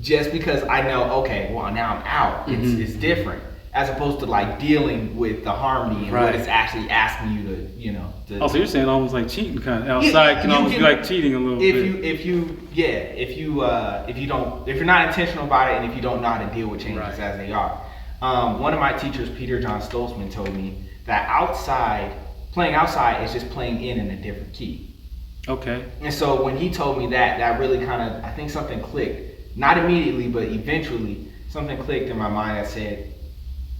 just because I know, okay, well now I'm out. It's different. As opposed to like dealing with the harmony and what it's actually asking you to, you know. Oh, so you're saying almost like cheating, kind of outside can almost be like cheating a little bit. If you're not intentional about it, and if you don't know how to deal with changes as they are. One of my teachers, Peter John Stoltzman, told me that playing outside is just playing in a different key. Okay. And so when he told me that, that really kind of, I think something clicked. Not immediately, but eventually something clicked in my mind that said,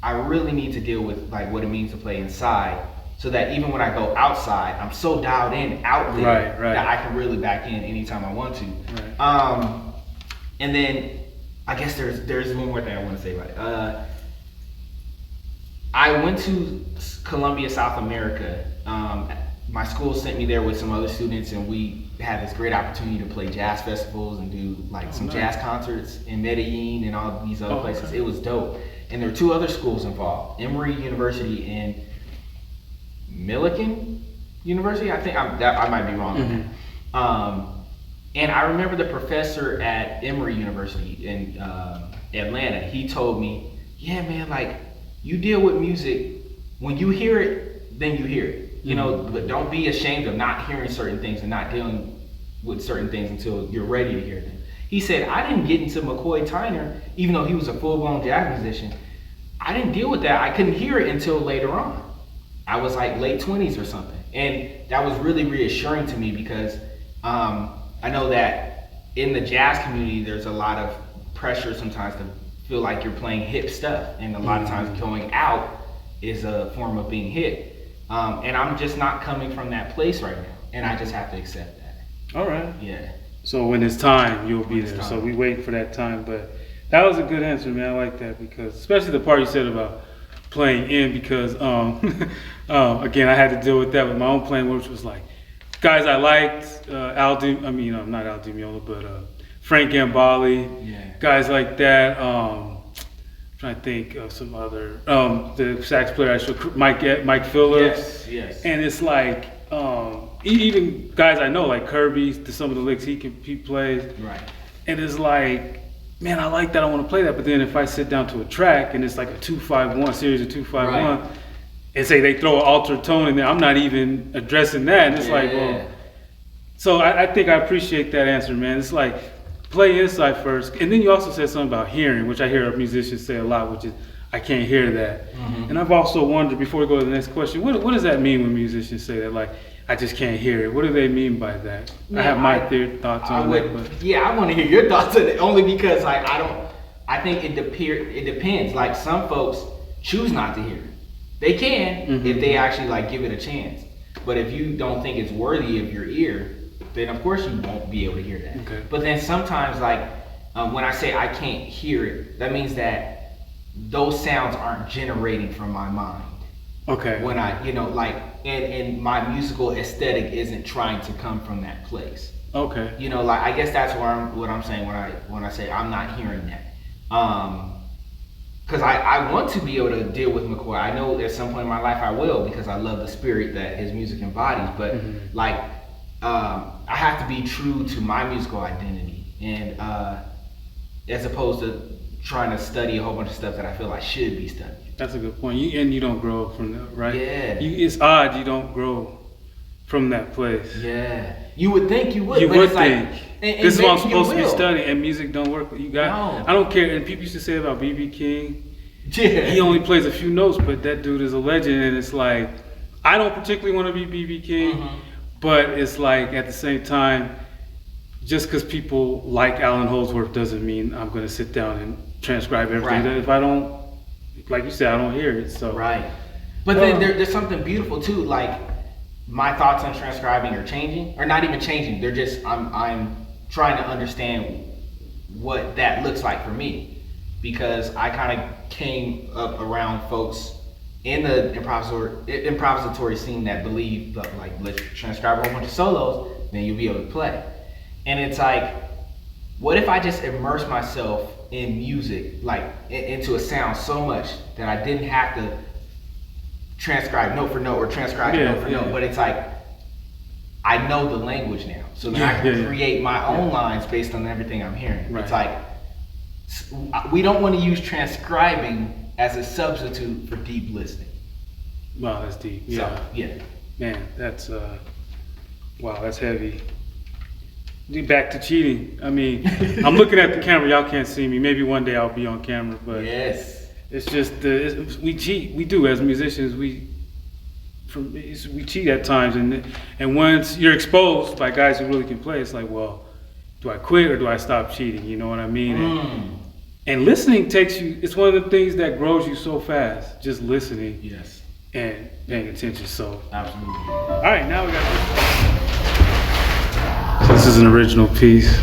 I really need to deal with like what it means to play inside, so that even when I go outside, I'm so dialed in out there that I can really back in anytime I want to. Right. And then I guess there's one more thing I want to say about it. I went to Columbia, South America. My school sent me there with some other students, and we had this great opportunity to play jazz festivals and do like some jazz concerts in Medellin and all these other places. Okay. It was dope. And there were two other schools involved: Emory University and Millikan University. I think I might be wrong on that. And I remember the professor at Emory University in Atlanta. He told me, "Yeah, man, like you deal with music when you hear it, then you hear it. You know, but don't be ashamed of not hearing certain things and not dealing with certain things until you're ready to hear them." He said, I didn't get into McCoy Tyner, even though he was a full-blown jazz musician. I didn't deal with that. I couldn't hear it until later on. I was like late 20s or something. And that was really reassuring to me because I know that in the jazz community, there's a lot of pressure sometimes to feel like you're playing hip stuff. And a lot of times going out is a form of being hip. And I'm just not coming from that place right now. And I just have to accept that. All right. Yeah. So when it's time, you'll be there. So we wait for that time. But that was a good answer, man. I like that because, especially the part you said about playing in, because again, I had to deal with that with my own playing, which was like guys I liked, not Al DiMeola, but Frank Gambale, guys like that. Trying to think of some other the sax player I showed, Mike Phillips. Yes. And it's like even guys I know like Kirby, some of the licks he plays. Right. And it's like, man, I like that. I want to play that. But then if I sit down to a track and it's like a 2-5-1 series of 2-5-1, and say they throw an altered tone in there, I'm not even addressing that. And it's like, well, so I think I appreciate that answer, man. It's like, play inside first. And then you also said something about hearing, which I hear musicians say a lot, which is, I can't hear that. And I've also wondered, before we go to the next question, what does that mean when musicians say that? Like, I just can't hear it. What do they mean by that? Man, I have my thoughts on that. But. Yeah, I want to hear your thoughts on it, only because like I think it depends. Like some folks choose not to hear it. They can if they actually like give it a chance. But if you don't think it's worthy of your ear, then of course you won't be able to hear that. Okay. But then sometimes like when I say I can't hear it, that means that those sounds aren't generating from my mind. Okay. When I, like, and my musical aesthetic isn't trying to come from that place. Okay. Like I guess that's what I'm saying when I say I'm not hearing that. Because I want to be able to deal with McCoy. I know at some point in my life I will, because I love the spirit that his music embodies. But like, I have to be true to my musical identity, and as opposed to trying to study a whole bunch of stuff that I feel I should be studying. That's a good point. You don't grow up from that, right? Yeah. It's odd you don't grow from that place. Yeah. You would think you would. You but would it's think. Like, and this is what I'm supposed to be studying, and music don't work. No. I don't care. And people used to say about B.B. King, yeah, he only plays a few notes, but that dude is a legend. And it's like, I don't particularly want to be B.B. King, but it's like at the same time, just because people like Alan Holdsworth doesn't mean I'm going to sit down and transcribe everything. If I don't, like you said, I don't hear it. So but then there's something beautiful too. Like my thoughts on transcribing are changing, or not even changing. They're just I'm trying to understand what that looks like for me, because I kind of came up around folks in the improvisatory scene that believe like, let's transcribe a whole bunch of solos, then you'll be able to play. And it's like, what if I just immerse myself in music, like into a sound so much that I didn't have to transcribe note for note or transcribe note for note, but it's like, I know the language now. So then I can create my own lines based on everything I'm hearing. Right. It's like, we don't want to use transcribing as a substitute for deep listening. Wow, that's deep. Yeah. So, yeah. Man, that's, wow, that's heavy. Back to cheating. I mean, I'm looking at the camera. Y'all can't see me. Maybe one day I'll be on camera, but yes, it's just we cheat. We do as musicians. We cheat at times, and once you're exposed by guys who really can play, it's like, well, do I quit or do I stop cheating? You know what I mean? And listening takes you. It's one of the things that grows you so fast. Just listening. Yes. And paying attention. So absolutely. All right, now we got this. This is an original piece.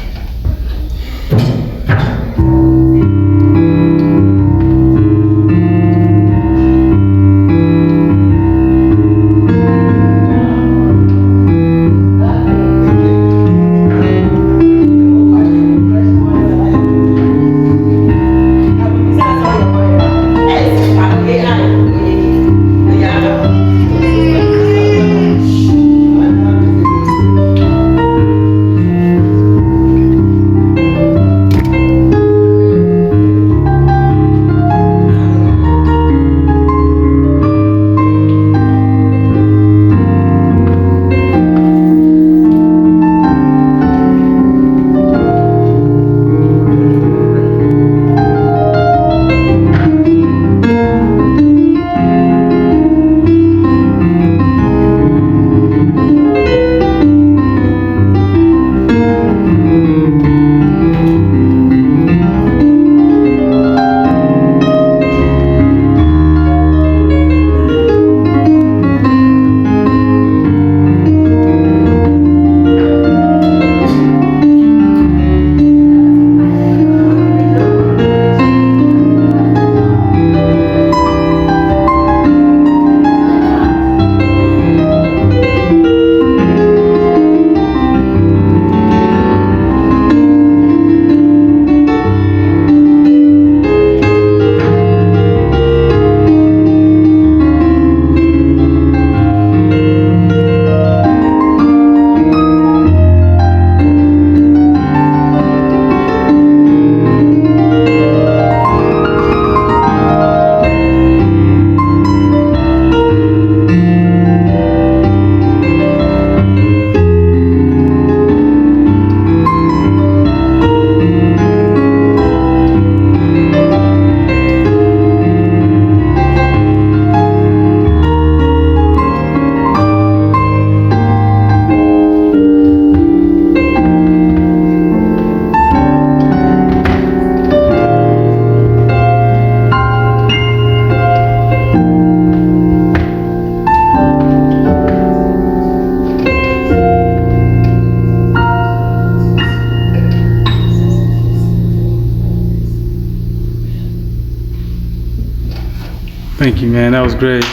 Thank you, man. That was great.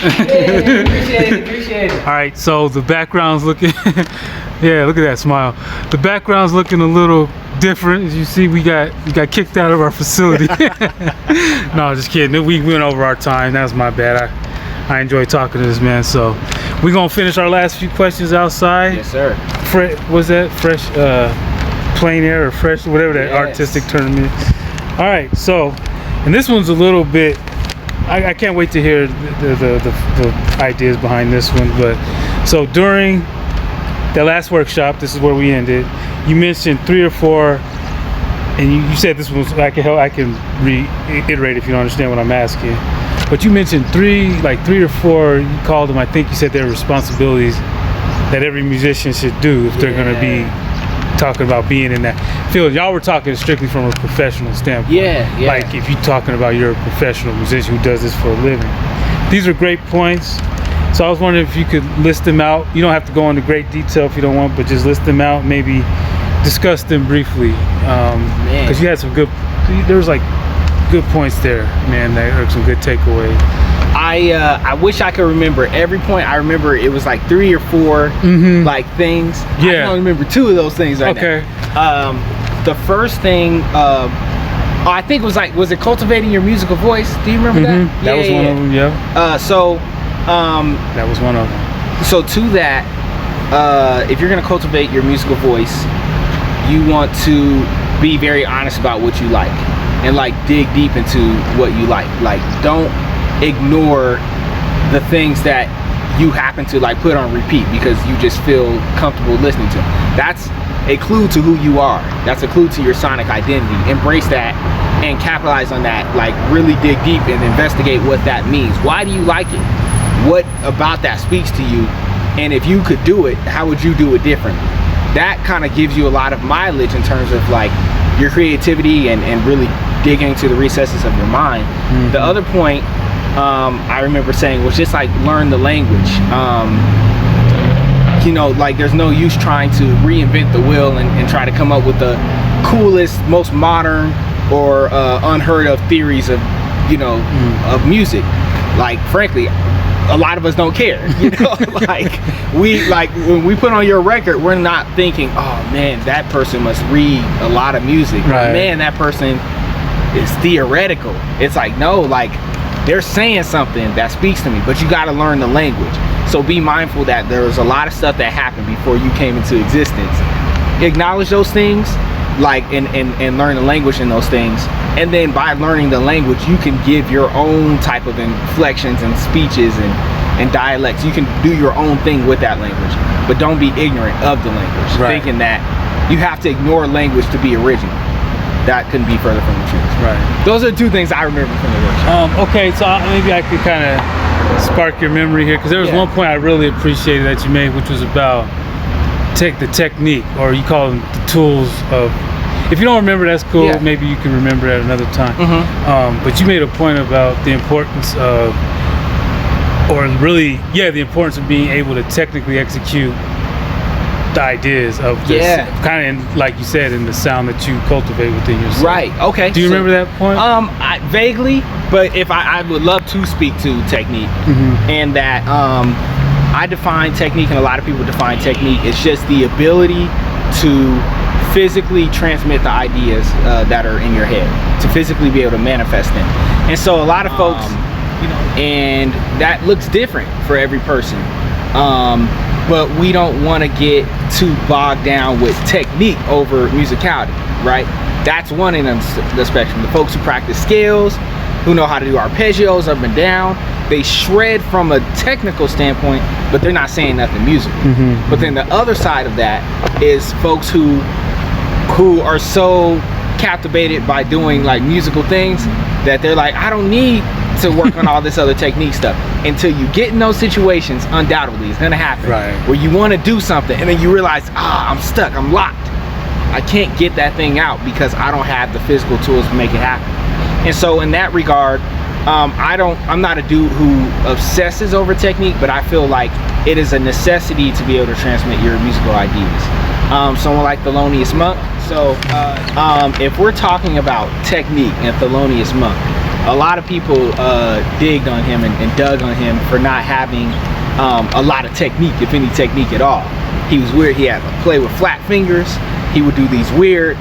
Appreciate it. All right, so the background's looking, yeah, look at that smile. The background's looking a little different. As you see, we got kicked out of our facility. No, just kidding. We went over our time. That was my bad. I enjoy talking to this man. So we're gonna finish our last few questions outside. Yes, sir. Was that fresh, plein air or fresh, whatever that artistic term is. All right, so, and this one's a little bit. I can't wait to hear the ideas behind this one. But so during the last workshop, this is where we ended. You mentioned 3 or 4, and you said this was I can reiterate if you don't understand what I'm asking. But you mentioned 3 or 4. You called them. I think you said they're responsibilities that every musician should do if they're going to be talking about being in that field. Y'all were talking strictly from a professional standpoint. Yeah. Like if you're talking about you're a professional musician who does this for a living. These are great points. So I was wondering if you could list them out. You don't have to go into great detail if you don't want, but just list them out. Maybe discuss them briefly. Because you had some good. There was like good points there, man. That are some good takeaways. I wish I could remember every point. I remember it was like 3 or 4 like things. Yeah. I can only remember 2 of those things right now. The first thing, I think it was like, was it cultivating your musical voice? Do you remember that? That was one of them. Yeah. That was one of them. So to that, if you're gonna cultivate your musical voice, you want to be very honest about what you like, and like dig deep into what you like. Like, don't ignore the things that you happen to like put on repeat because you just feel comfortable listening to. That's a clue to who you are. That's a clue to your sonic identity. Embrace that and capitalize on that. Like, really dig deep and investigate what that means. Why do you like it? What about that speaks to you? And if you could do it, how would you do it differently? That kind of gives you a lot of mileage in terms of like your creativity and really digging into the recesses of your mind. The other point I remember saying was just like learn the language. You know, like there's no use trying to reinvent the wheel and try to come up with the coolest, most modern or unheard of theories of, you know, of music. Like, frankly, a lot of us don't care, you know. like when we put on your record, we're not thinking, oh man, that person must read a lot of music, right. Or, man, that person is theoretical. It's like, no, like they're saying something that speaks to me, but you got to learn the language. So be mindful that there's a lot of stuff that happened before you came into existence. Acknowledge those things, like, and learn the language in those things. And then by learning the language, you can give your own type of inflections and speeches and dialects. You can do your own thing with that language, but don't be ignorant of the language, right. Thinking that you have to ignore language to be original. That couldn't be further from the truth. Right. Those are 2 things I remember from the workshop. Okay, so maybe I could kind of spark your memory here, because there was one point I really appreciated that you made, which was about the technique, or you call them the tools of. If you don't remember, that's cool. Yeah. Maybe you can remember at another time. But you made a point about the importance of, the importance of being able to technically execute the ideas of this, kind of like you said, in the sound that you cultivate within yourself. Right. Okay. Do you remember that point? Vaguely, but if I would love to speak to technique, and that I define technique, and a lot of people define technique, it's just the ability to physically transmit the ideas that are in your head, to physically be able to manifest them. And so a lot of folks, you know, and that looks different for every person. But we don't want to get too bogged down with technique over musicality, right? That's one end of the spectrum. The folks who practice scales, who know how to do arpeggios up and down, they shred from a technical standpoint, but they're not saying nothing musical. But then the other side of that is folks who are so captivated by doing like musical things that they're like, I don't need to work on all this other technique stuff. Until you get in those situations, undoubtedly it's gonna happen, right, where you want to do something and then you realize, I'm stuck, I'm locked, I can't get that thing out because I don't have the physical tools to make it happen. And so in that regard, I'm not a dude who obsesses over technique, but I feel like it is a necessity to be able to transmit your musical ideas. Someone like Thelonious Monk. So if we're talking about technique and Thelonious Monk, a lot of people digged on him and dug on him for not having a lot of technique, if any technique at all. He was weird. He had to play with flat fingers. He would do these weird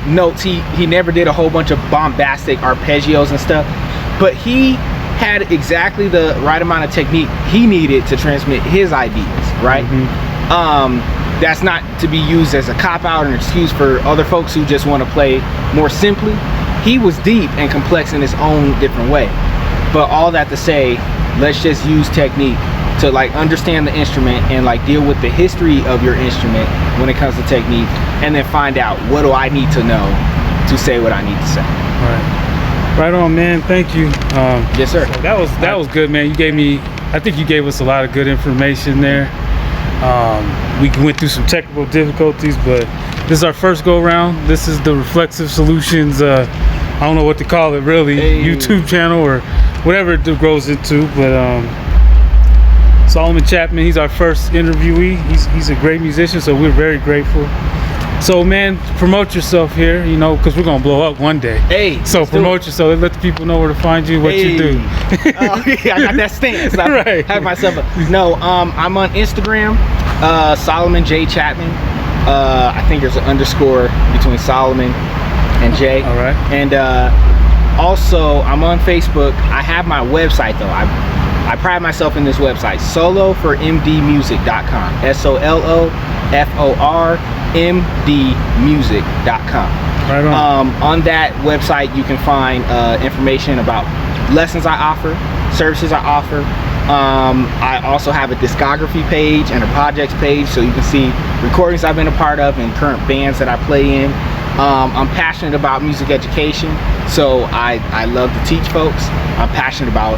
notes. He never did a whole bunch of bombastic arpeggios and stuff, but he had exactly the right amount of technique he needed to transmit his ideas, right? That's not to be used as a cop-out or an excuse for other folks who just want to play more simply. He was deep and complex in his own different way. But all that to say, let's just use technique to like understand the instrument and like deal with the history of your instrument when it comes to technique, and then find out, what do I need to know to say what I need to say. Right on, man. Thank you. Yes, sir. So that was good, man. I think you gave us a lot of good information there. We went through some technical difficulties, but this is our first go around. This is the Reflexive Solutions, I don't know what to call it really, YouTube channel or whatever it grows into, but Soloman Chapman, he's our first interviewee. He's a great musician, so we're very grateful. So man, promote yourself here, you know, because we're gonna blow up one day. Hey, so promote yourself. Let the people know where to find you, what you do. Yeah, I got that stance. I Right. have myself. No, I'm on Instagram, Soloman J Chapman. I think there's an underscore between Soloman and J. All right. And also, I'm on Facebook. I have my website though. I pride myself in this website, soloformdmusic.com. SOLOFORMDmusic.com. Right on. On that website, you can find information about lessons I offer, services I offer. I also have a discography page and a projects page, so you can see recordings I've been a part of and current bands that I play in. I'm passionate about music education, so I love to teach folks. I'm passionate about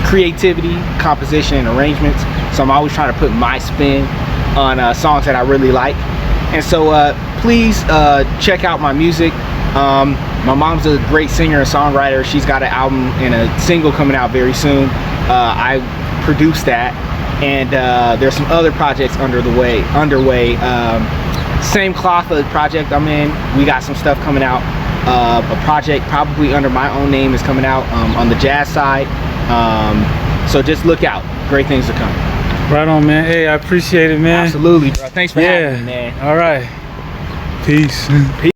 creativity, composition, and arrangements, so I'm always trying to put my spin on songs that I really like. And so please check out my music. My mom's a great singer and songwriter. She's got an album and a single coming out very soon. I produced that, and there's some other projects underway. Same cloth of the project I'm in. We got some stuff coming out. A project probably under my own name is coming out on the jazz side. So just look out. Great things to come. Right on, man. Hey, I appreciate it, man. Absolutely, bro. Thanks for having me, man. All right. Peace. Peace.